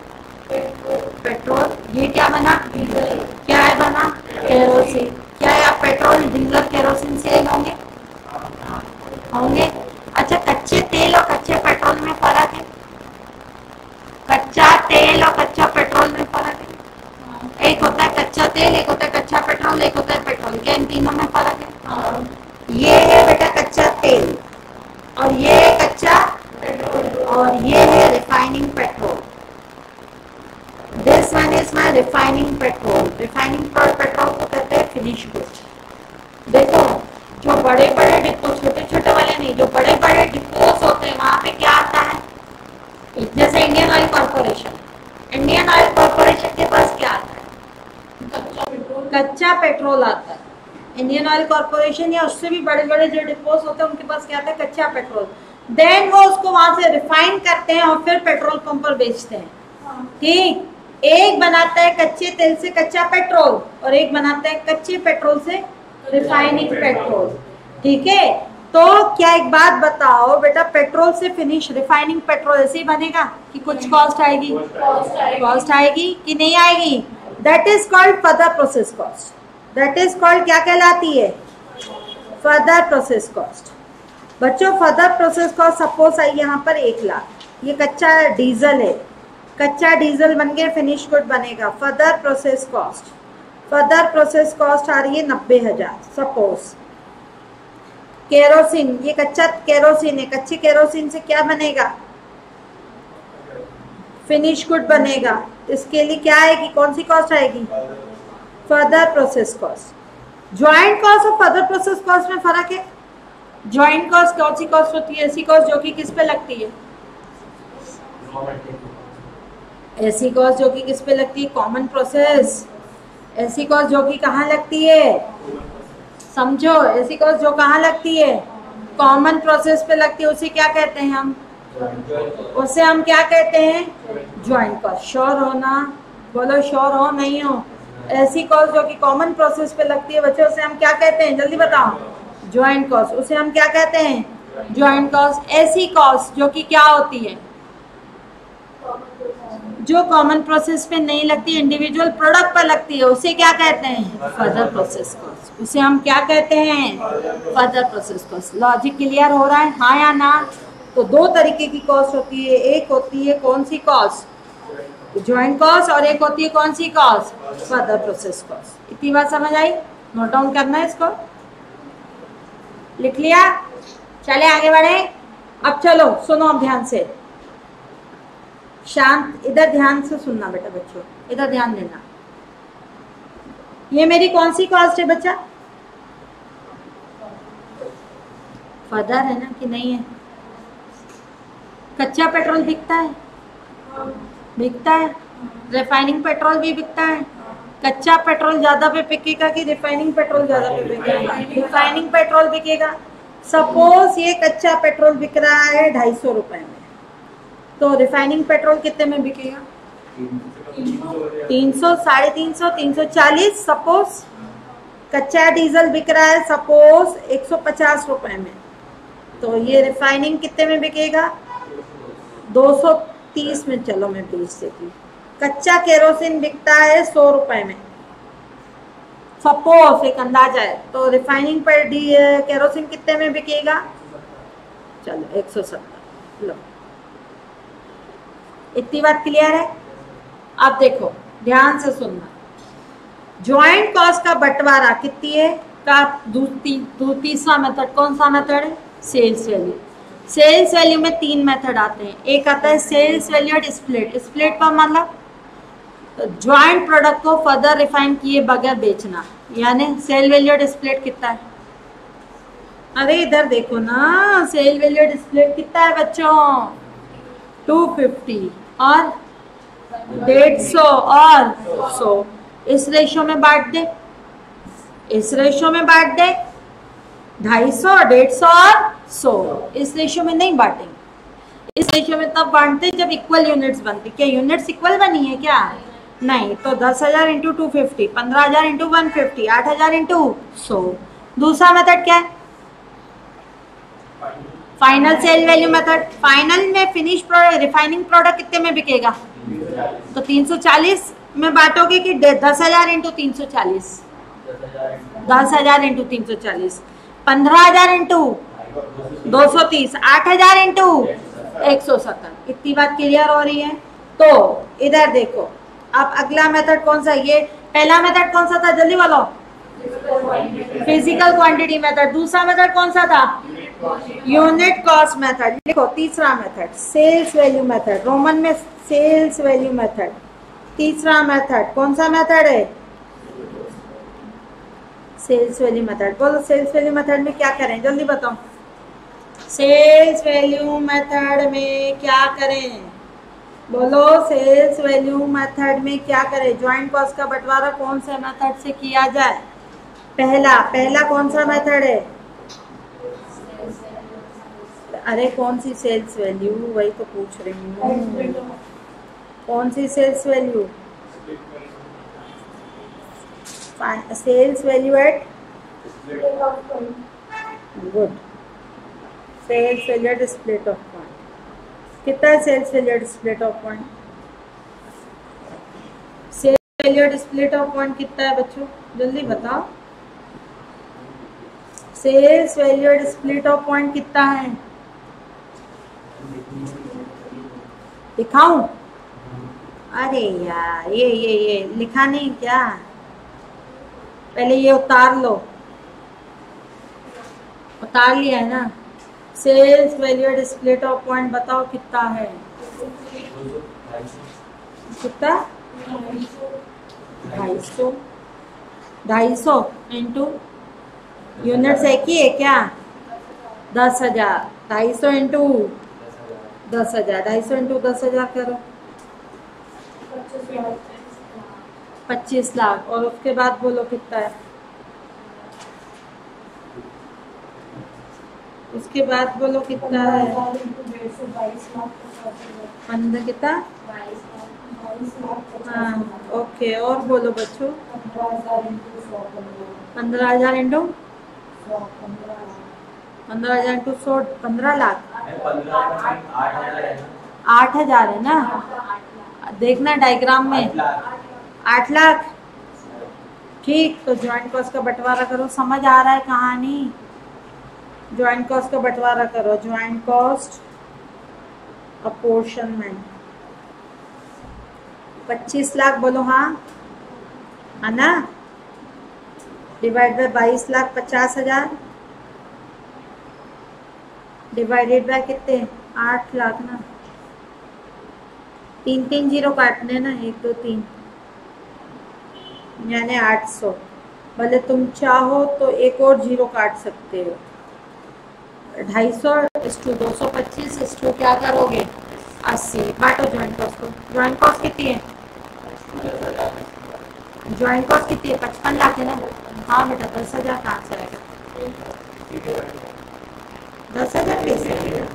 पेट्रोल। ये क्या बना? डीजल। क्या है बना? केरोसिन। क्या है? आप पेट्रोल, डीजल, केरोसिन सेल होंगे? अच्छा, कच्चे तेल और कच्चे पेट्रोल में फर्क है? कच्चा तेल और कच्चा पेट्रोल में फर्क है? एक होता है कच्चा तेल, एक होता है कच्चा पेट्रोल, एक होता है पेट्रोल। क्या इन तीनों में फर्क है? ये है बेटा कच्चा तेल, और ये है कच्चा पेट्रोल, और ये है refining petrol. This one is my refining petrol. Refining petrol को कहते हैं फिनिश गुड्स। देखो, जो बड़े बड़े डिपो, छोटे छोटे वाले नहीं, जो बड़े बड़े डिपोस होते हैं वहां पे क्या आता है? जैसे Indian oil corporation. Indian oil corporation के पास क्या आता है? कच्चा पेट्रोल आता है। इंडियन ऑयल कॉर्पोरेशन या उससे भी बड़े बड़े जो डिपोस होते हैं उनके पास क्या आता है? कच्चा पेट्रोल। देन वो उसको वहां से रिफाइन करते हैं और फिर पेट्रोल पंप पर बेचते हैं। ठीक, एक बनाता है कच्चे तेल से कच्चा पेट्रोल, और एक बनाता है कच्चे पेट्रोल से रिफाइनिंग पेट्रोल। ठीक है, तो क्या एक बात बताओ बेटा, पेट्रोल से फिनिश रिफाइनिंग पेट्रोल ऐसे ही बनेगा कि कुछ कॉस्ट आएगी? कॉस्ट आएगी कि नहीं आएगी? That is called further process cost. That is called क्या कहलाती है? Further process cost. बच्चों further process cost suppose I यहाँ पर 1 लाख, ये कच्चा डीजल है, कच्चा डीजल बन के फिनिश गुड बनेगा। Further process cost, further process cost आ रही है 90,000 सपोज। केरोसिन, ये कच्चा केरोसिन है, कच्चे केरोसिन से क्या बनेगा? फिनिश गुड बनेगा। इसके लिए क्या आएगी, कौन सी कॉस्ट आएगी? Further process cost. Joint cost और फर्दर प्रोसेस कॉस्ट में फर्क है। ज्वाइंट कॉस्ट कौन सी कॉस्ट होती है? ऐसी कॉस्ट जो कि किस पे लगती है? ऐसी कॉस्ट जो कि किस पे लगती है? Common process. ऐसी कॉस्ट जो कि कहाँ लगती है? समझो, ऐसी कॉस्ट जो कहाँ लगती है? कॉमन प्रोसेस पे लगती है। उसे क्या कहते हैं हम? उसे हम क्या कहते हैं? Joint cost. श्योर हो ना? बोलो श्योर हो नहीं हो? ऐसी कॉस्ट जो कि कॉमन प्रोसेस पे लगती है बच्चों, उसे हम क्या कहते हैं? जल्दी बताओ। Joint cost. उसे हम क्या कहते हैं? Joint cost. ऐसी कॉस्ट जो कि क्या होती है? जो कॉमन प्रोसेस पे नहीं लगती, इंडिविजुअल प्रोडक्ट पर लगती है, उसे क्या कहते हैं? Further process cost. उसे हम क्या कहते हैं? Further process cost. Logic clear हो रहा है, हाँ या ना? तो 2 तरीके की कॉस्ट होती है। एक होती है कौन सी कॉस्ट? Joint cost. और एक होती है कौन सी कॉस्ट? Further process cost. इतनी बात समझ आई? नोट डाउन करना है, इसको लिख लिया? चले आगे बढ़े। अब चलो सुनो अब ध्यान से, शांत, इधर ध्यान से सुनना बेटा बच्चों, इधर ध्यान देना। ये मेरी कौन सी कॉस्ट है बच्चा? फर्दर है ना कि नहीं है? कच्चा पेट्रोल बिकता है, बिकता है। रिफाइनिंग पेट्रोल भी बिकता है। कच्चा पेट्रोल ज्यादा पे बिकेगा कि रिफाइनिंग पेट्रोल ज्यादा पे बिकेगा? रिफाइनिंग पेट्रोल बिकेगा। सपोज ये कच्चा पेट्रोल बिक रहा है 250 रुपए में, तो रिफाइनिंग पेट्रोल कितने में बिकेगा? 300, 350, 340। सपोज कच्चा डीजल बिक रहा है सपोज 150 रुपए में, तो ये रिफाइनिंग कितने में बिकेगा? 230 में। चलो मैं 20 देती। कच्चा केरोसिन बिकता है 100 रुपए में, सपोज एक अंदाजा है, तो रिफाइनिंग पर केरोसिन कितने में बिकेगा? चलो 170। लो, इतनी बात क्लियर है? अब देखो ध्यान से सुनना, ज्वाइंट कॉस्ट का बंटवारा कितनी है का तीसरा मेथड कौन सा मेथड है? Sales value. सेल्स वैल्यू में 3 मेथड आते हैं। एक आता है सेल्स वैल्यू स्प्लिट। स्प्लिट का मतलब ज्वाइंट प्रोडक्ट को फर्दर रिफाइन किए बगैर बेचना, यानी सेल वैल्यूड स्प्लिट कितना है? अरे इधर देखो ना, सेल वैल्यूड स्प्लिट कितना है बच्चों? 250 और 150 और 100। इस रेशो में बांट दे, इस रेशो में बांट दे। 250, 150 और 100। इस रेशो में नहीं बांटेंगे। इस रेशो में तब बांटते जब इक्वल यूनिट्स बनती। क्या यूनिट्स इक्वल बनी है क्या? नहीं। तो 10,000 इंटू 250, 15,000 इंटू 150, 8,000 इंटू 100। दूसरा मेथड क्या है? Final sale value method. Final में फिनिश प्रोडक्ट रिफाइनिंग प्रोडक्ट कितने में बिकेगा? तो 340 में बांटोगे कि 10,000 इंटू 340? 10,000 into 340, 15,000 into 230, 8,000 into 170। इतनी बात क्लियर हो रही है? तो इधर देखो, अब अगला मेथड कौन सा? ये पहला मेथड कौन सा था? जल्दी बोलो। Physical quantity method. दूसरा मेथड कौन सा था? Unit cost method. लिखो तीसरा method sales value method, Roman में सेल्स वैल्यू मेथड। तीसरा मेथड कौन सा मेथड है? Sales value method. बोलो सेल्स वैल्यू मेथड में क्या करें? जल्दी बताओ। सेल्स वैल्यू मेथड में क्या करें? बोलो सेल्स वैल्यू मेथड में क्या करें? ज्वाइंट कॉस्ट का बंटवारा कौन से मेथड से किया जाए? पहला कौन सा मेथड है? अरे कौन सी सेल्स वैल्यू? वही तो पूछ रही हूँ, कौन सी sales value? Sales value at good sales failure डिस्प्लेट off point कितना है? Sales failure डिस्प्लेट off point, sales failure डिस्प्लेट off point कितना है बच्चों? जल्दी बताओ। सेल्स फेलियर डिस्प्लेट ऑफ पॉइंट कितना है? दिखाऊं? अरे यार ये लिखा नहीं क्या? पहले ये उतार लो। उतार लिया है ना? सेल्स फेलियर डिस्प्लेट ऑफ पॉइंट बताओ कितना है? कितना? 250। 250 इंटू यूनिट्स एक ही है क्या? 10,000। 250 इंटू 10,000। 250 इंटू 10,000 करो 25 लाख। और उसके बाद बोलो कितना है? उसके बाद बोलो कितना है? 15 कितना? हाँ ओके। और बोलो बच्चों। 15,000 इंटू 15,000 इंटू 100 15 लाख। 8,000 है ना? देखना डायग्राम में 8 लाख। ठीक, तो ज्वाइंट कॉस्ट का बंटवारा करो। समझ आ रहा है कहानी? ज्वाइंट कॉस्ट का बंटवारा करो। ज्वाइंट कॉस्ट अपोर्शनमेंट 25 लाख बोलो हाँ, है ना? Divide by 22 lakh 50,000 divided by कितने? 8 लाख ना। 3 जीरो काटने ना, 1 2 3 यानी 800। भले तुम चाहो तो एक और जीरो काट सकते हो। 250 × 225 क्या करोगे? 80। बांटो ज्वाइंट कॉस्ट को। ज्वाइंट कॉस्ट कितनी है? ज्वाइंट कॉस्ट कितनी है? 55 लाख है ना? हाँ बेटा 10,000 कहाँ से आएगा? 10,000 कैसे आएगा?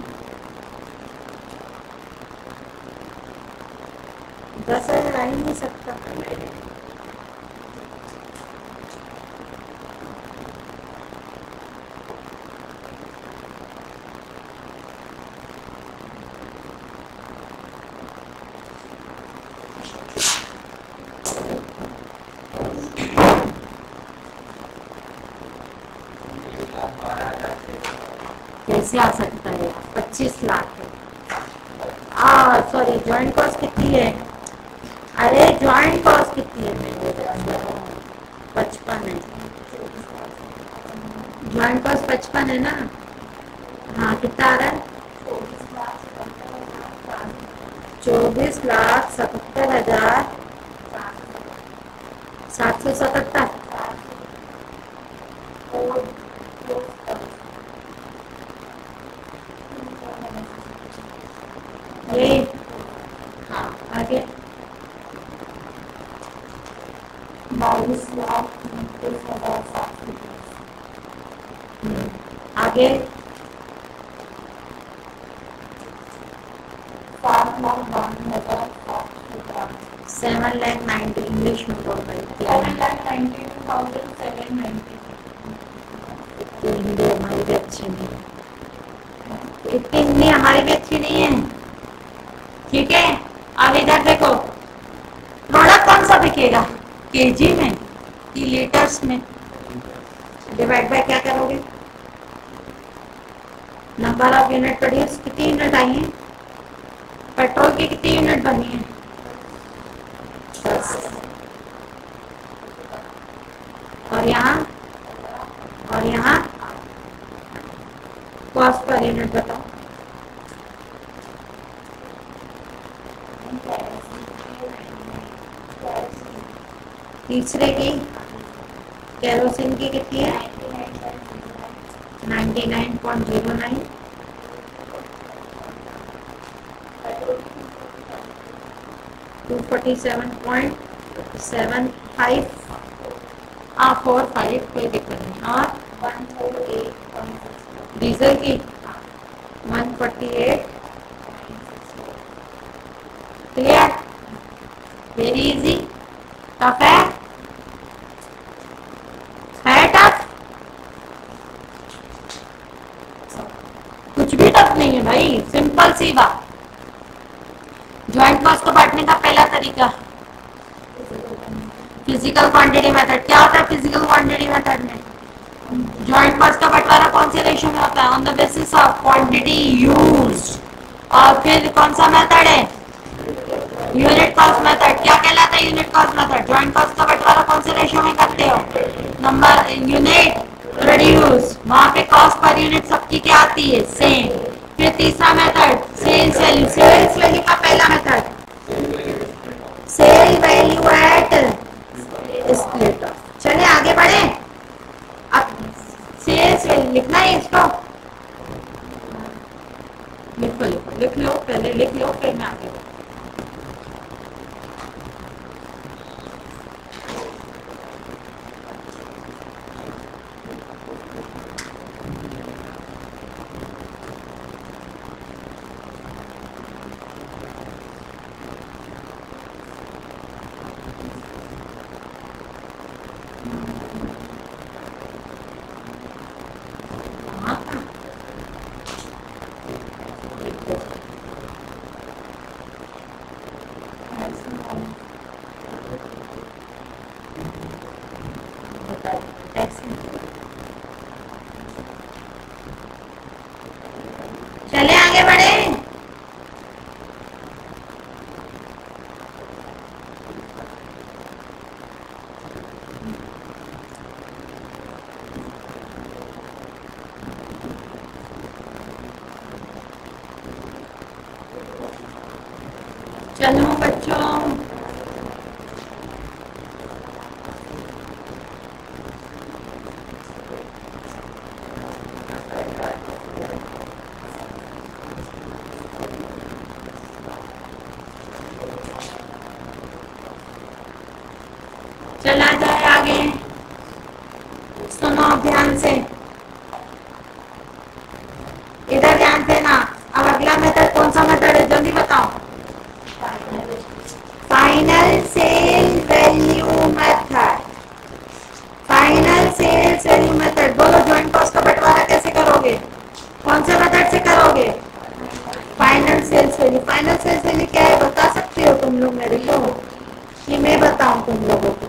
10,000 आ ही नहीं सकता। कैसे आ सकता है? 25 लाख है। सॉरी, ज्वाइंट कॉस्ट कितनी है? अरे ज्वाइंट कॉस्ट कितनी है? 55 है। ज्वाइंट कॉस्ट 55 है ना? हाँ कितना आ रहा है? 24,77,777। ये हाँ आगे 22,29,700। आगे 7,90,000 इंग्लिश में बोल रही थी। 7,92,790। हिंदी हमारी भी अच्छी नहीं है, इतनी हिंदी हमारी भी अच्छी नहीं है। ठीक है, अब इधर देखो, प्रोडक्ट कौन सा बिकेगा? केजी में कि लीटर्स में? डिवाइड बाय क्या करोगे? Number of unit produce. कितनी यूनिट आई है? पेट्रोल की कितनी यूनिट बनी है? 10। और यहाँ कॉस्ट पर यूनिट बताओ। तीसरे की केरोसिन की कितनी है? 99.09। $247.75। 45 कोई दिक्कत नहीं। और 148 डीजल की 148। क्लियर? Very easy. टफ है? टफ? कुछ नहीं, सिंपल सी बात। ज्वाइंट कॉस्ट को बांटने का पहला तरीका फिजिकल क्वांटिटी मेथड। क्या होता है फिजिकल क्वांटिटी मेथड में? ज्वाइंट कॉस्ट का बंटवारा कौन से रेशियो में होता है? On the basis of quantity used. और फिर कौन सा मेथड है? Unit cost method. क्या कहलाता है unit cost method? Joint cost का बंटवारा कौन से रेशियो में करते हो? नंबर यूनिट प्रोड्यूस, वहां पे कॉस्ट पर यूनिट सबकी क्या आती है? सेम। फिर तीसरा method sales value. Sales value का पहला method sale value at split off. चलिए आगे बढ़े। अब सेल्स वैल्यू लिखना है इसको, लिख लो पहले, लिख लो फिर मैं आगे। चले आगे बढ़े। चलो बच्चों, चला जाए आगे। सुनो ध्यान से, इधर ध्यान देना। अब अगला मेथड कौन सा मेथड है जल्दी बताओ? Final sale value method. Final sales value method. बोलो ज्वाइंट कॉस्ट का बंटवारा कैसे करोगे? कौन से मेथड से करोगे? Final sales value. Final sales value क्या है बता सकते हो तुम लोग मेरे को कि मैं बताऊं तुम लोगों को?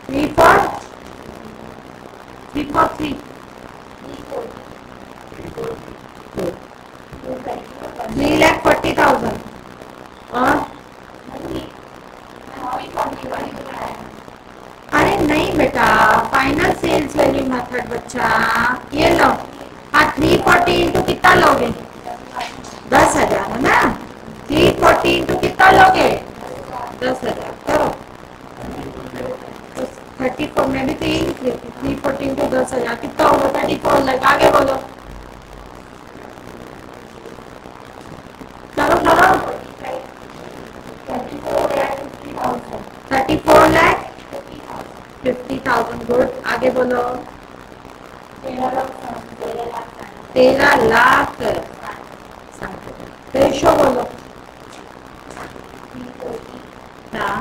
3,40,000 और अरे नहीं बेटा, फाइनल सेल्स वैल्यू मेथड बच्चा ये लो। हाँ 340 इंटू कितना लोगे? 10,000 है ना। 340 इंटू कितना लोगे? 10,000 करो। 34 में भी 340 इंटू 10,000 कितना होगा? 34 लाख। आगे बोलो, करो करो। 34 लाख 50,000। गुड। आगे बोलो। 13 लाख। रेशो बोलो। हाँ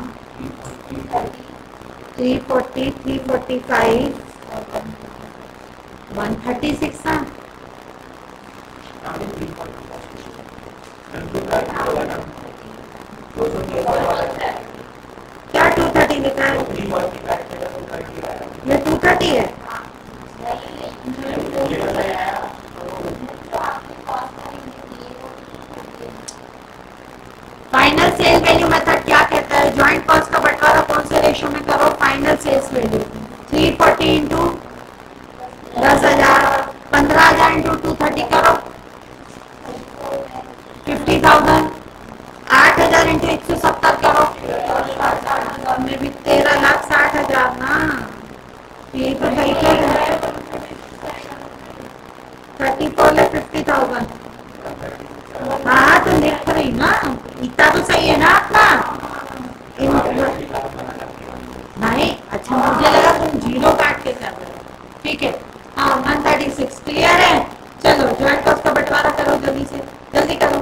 340, 345, 136 ना। क्या 230 लिखा है? ये 230 है। फाइनल सेल वैल्यू मेथड क्या कहता है? ज्वाइंट कॉस्ट का बंटवारा कौन से रेशियो में करो? Final sales value 340 into 10,000, 15,000 into 230 करो 50,000, 8,000 इंटू 170 करो में भी 13,60,000 ना। ये तो सही तो है। 34 लाख 50,000। हाँ तो लिख रही ना, इतना तो सही है ना अपना? नहीं अच्छा, मुझे लगा तुम जीरो काट के कर रहे हो। ठीक है हाँ 136 क्लियर है। चलो ज्वाइंट कॉस्ट का बंटवारा करो जल्दी से, जल्दी करो।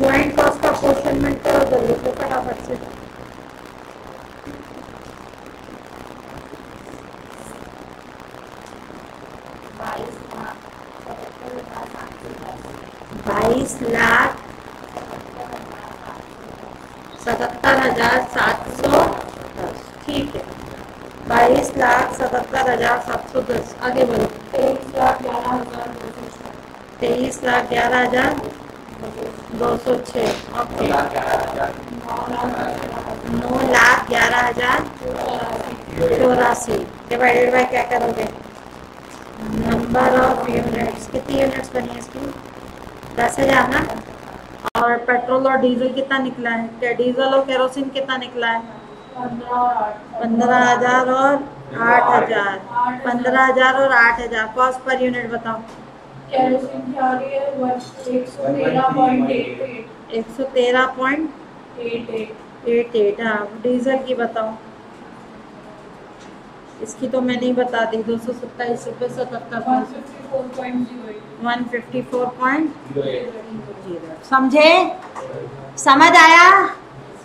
ज्वाइंट कॉस्ट का क्वेश्चनमेंट करो जल्दी से फटाफट से। 22,77,710। ठीक है, 22,77,710। आगे बोलो। 23,11,206। ओके। 9,11,084। डिवाइडेड बाय क्या करोगे? Number of units. कितनी यूनिट्स बनी है इसकी? 10,000 ना। और पेट्रोल और डीजल कितना निकला है? क्या डीजल और केरोसिन कितना निकला है? 15,000 और 8,000। 15,000 और 8,000। कॉस्ट पर यूनिट बताओ। केरोसिन की आ रही है 113.88। 113.88। हाँ, डीजल की बताओ। इसकी तो मैं नहीं बता दी। 227 रुपये 77 पैसे। 154.0। समझे? समझ आया?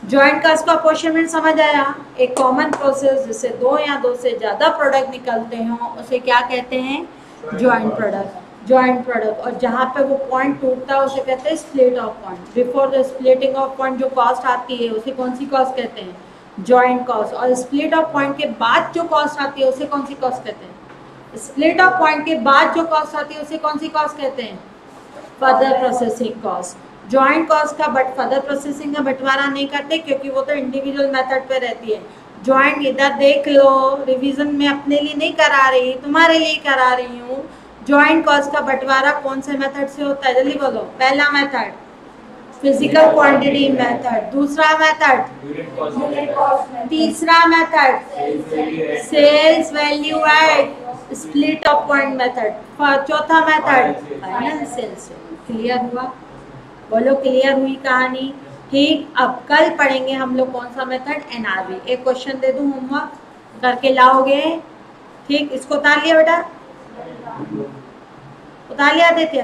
जॉइंट कॉस्ट का अपोर्शनमेंट समझ आया? एक कॉमन प्रोसेस जिससे दो या दो से ज्यादा प्रोडक्ट निकलते हों उसे क्या कहते हैं? Joint product. Joint product. और जहाँ पे वो पॉइंट टूटता है उसे कहते हैं split off point. Before the splitting of point जो कॉस्ट आती है उसे कौन सी कॉस्ट कहते हैं? Joint cost. और स्प्लिट ऑफ पॉइंट के बाद जो कॉस्ट आती है उसे कौन सी कॉस्ट कहते हैं? स्प्लिट ऑफ पॉइंट के बाद जो कॉस्ट आती है उसे कौन सी कॉस्ट कहते हैं? Further processing cost. Joint cost का बट फर्दर प्रोसेसिंग का बंटवारा नहीं करते क्योंकि वो तो इंडिविजुअल मेथड पे रहती है। जॉइंट इधर देख लो, रिवीजन में अपने लिए नहीं करा रही, तुम्हारे लिए करा रही हूँ। जॉइंट कॉस्ट का बंटवारा कौन से मेथड से होता है? जल्दी बोलो। पहला मेथड फिजिकल क्वांटिटी मेथड। दूसरा मेथड तीसरा method sales value at split off point method. चौथा मेथड फाइनल सेल्स। क्लियर हुआ? बोलो क्लियर हुई कहानी? ठीक। अब कल पढ़ेंगे हम लोग कौन सा मेथड? एनआरवी। एक क्वेश्चन दे दूं, होमवर्क करके लाओगे? ठीक। इसको उतार लिया बेटा? उतार लिया आदित्य?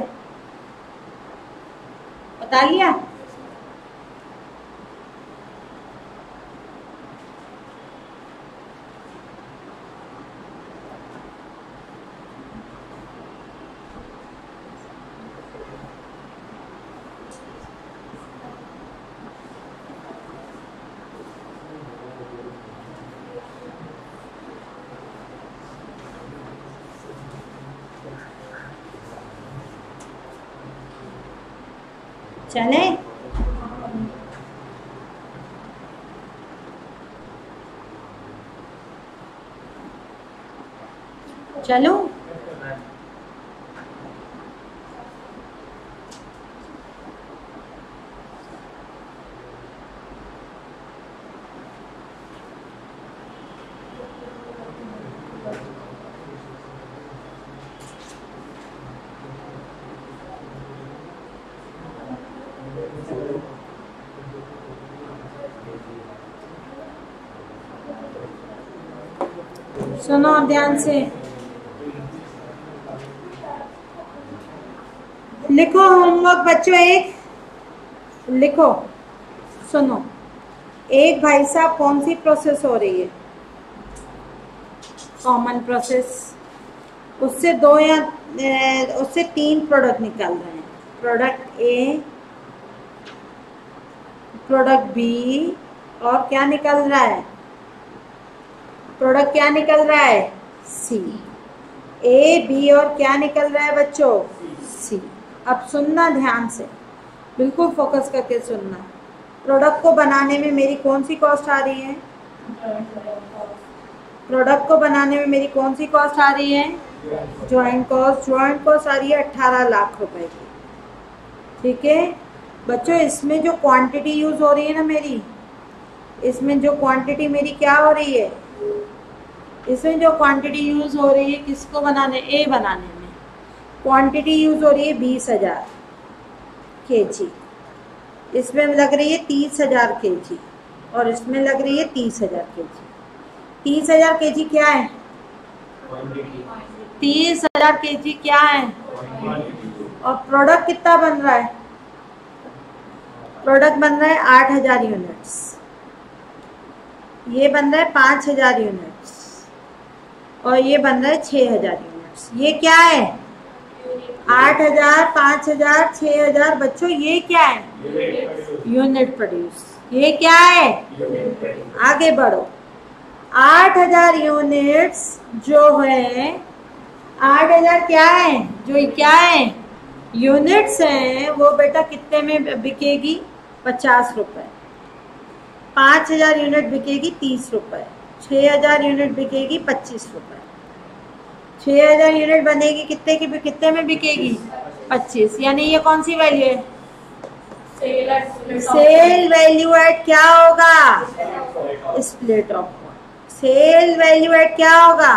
उतार लिया? चले? चलो। सुनो ध्यान से, लिखो होमवर्क बच्चों। एक लिखो, सुनो। एक भाई साहब कौन सी प्रोसेस हो रही है? Common process. उससे दो या उससे तीन प्रोडक्ट निकल रहे हैं। प्रोडक्ट ए, प्रोडक्ट बी और क्या निकल रहा है? प्रोडक्ट क्या निकल रहा है? सी। ए बी और क्या निकल रहा है बच्चों? सी। अब सुनना ध्यान से, बिल्कुल फोकस करके सुनना। प्रोडक्ट को बनाने में मेरी कौन सी कॉस्ट आ रही है? प्रोडक्ट को बनाने में मेरी कौन सी कॉस्ट आ रही है? Joint cost. जॉइंट कॉस्ट आ रही है 18 लाख रुपए की। ठीक है बच्चों, इसमें जो क्वांटिटी यूज हो रही है ना मेरी, इसमें जो क्वांटिटी मेरी क्या हो रही है? इसमें जो क्वांटिटी यूज हो रही है किसको बनाने? ए बनाने में क्वांटिटी यूज हो रही है 20,000 kg। इसमें लग रही है 30,000 kg और इसमें लग रही है 30,000 kg। 30,000 kg क्या है? 30,000 kg क्या है? और प्रोडक्ट कितना बन रहा है? प्रोडक्ट बन रहा है 8,000 यूनिट्स। ये बन रहा है 5,000 यूनिट्स और ये बन रहा है 6,000 यूनिट्स। ये क्या है? 8,000, 5,000, 6,000। बच्चों ये क्या है? Unit produce. ये क्या है? आगे बढ़ो। 8,000 यूनिट्स जो है, 8,000 क्या है? जो क्या है? यूनिट्स हैं, वो बेटा कितने में बिकेगी? 50 रुपए। 5,000 यूनिट बिकेगी 30 रुपए। 6,000 यूनिट बिकेगी 25 रुपए। 6,000 यूनिट बनेगी कितने में बिकेगी? 25। यानी ये कौन सी वैल्यू है? सेल वैल्यू एट क्या होगा? Split off cost. Sale value at क्या होगा?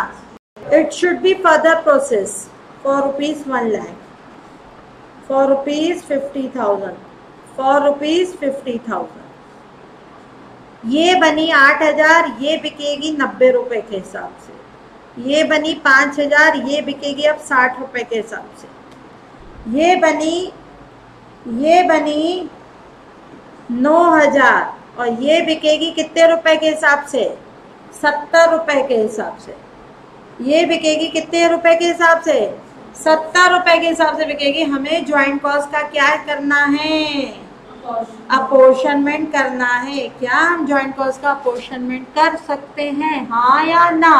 It should be further process for rupees 1 lakh, for rupees 50,000, for rupees 50,000। ये बनी 8,000, ये बिकेगी 90 रुपए के हिसाब से। ये बनी 5,000, ये बिकेगी अब 60 रुपए के हिसाब से। ये बनी 9,000 और ये बिकेगी कितने रुपए के हिसाब से? 70 रुपए के हिसाब से। ये बिकेगी कितने रुपए के हिसाब से? 70 रुपए के हिसाब से बिकेगी। हमें ज्वाइंट कॉस्ट का क्या करना है? अपोर्शनमेंट करना है। क्या हम ज्वाइंट कॉस्ट का अपोर्शनमेंट कर सकते हैं? हाँ या ना?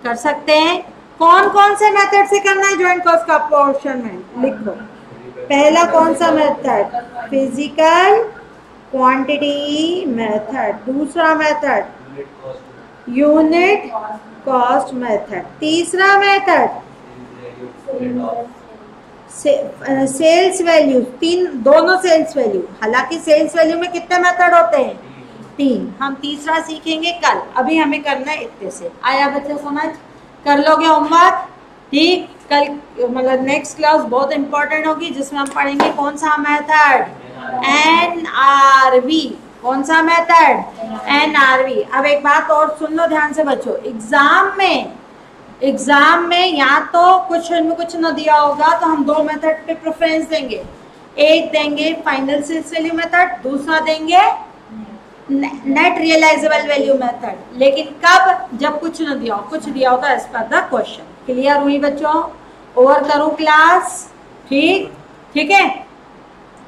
कर सकते हैं। कौन कौन से मेथड से करना है ज्वाइंट कॉस्ट का अपोर्शनमेंट? लिखो। पहला कौन सा मेथड? Physical quantity method. दूसरा मेथड यूनिट कॉस्ट मेथड। तीसरा मेथड सेल्स वैल्यू। दोनों सेल्स वैल्यू। हालांकि सेल्स वैल्यू में कितने मेथड होते हैं? 3। हम तीसरा सीखेंगे कल। अभी हमें करना है इतने से। आया बच्चा समझ? कर लोगे होमवर्क? ठीक। कल मतलब नेक्स्ट क्लास बहुत इंपॉर्टेंट होगी, जिसमें हम पढ़ेंगे कौन सा मेथड? NRV। कौन सा मेथड? NRV। अब एक बात और सुन लो ध्यान से बच्चों। एग्जाम में या तो कुछ न दिया होगा तो हम 2 मेथड पे प्रेफरेंस देंगे। एक देंगे फाइनल सेल्स वैल्यू मेथड, दूसरा देंगे नेट रियलाइजेबल वैल्यू मेथड। लेकिन कब? जब कुछ न दिया हो। कुछ दिया होगा as per the question. Clear हुई बच्चों? ओवर करूं क्लास? ठीक है।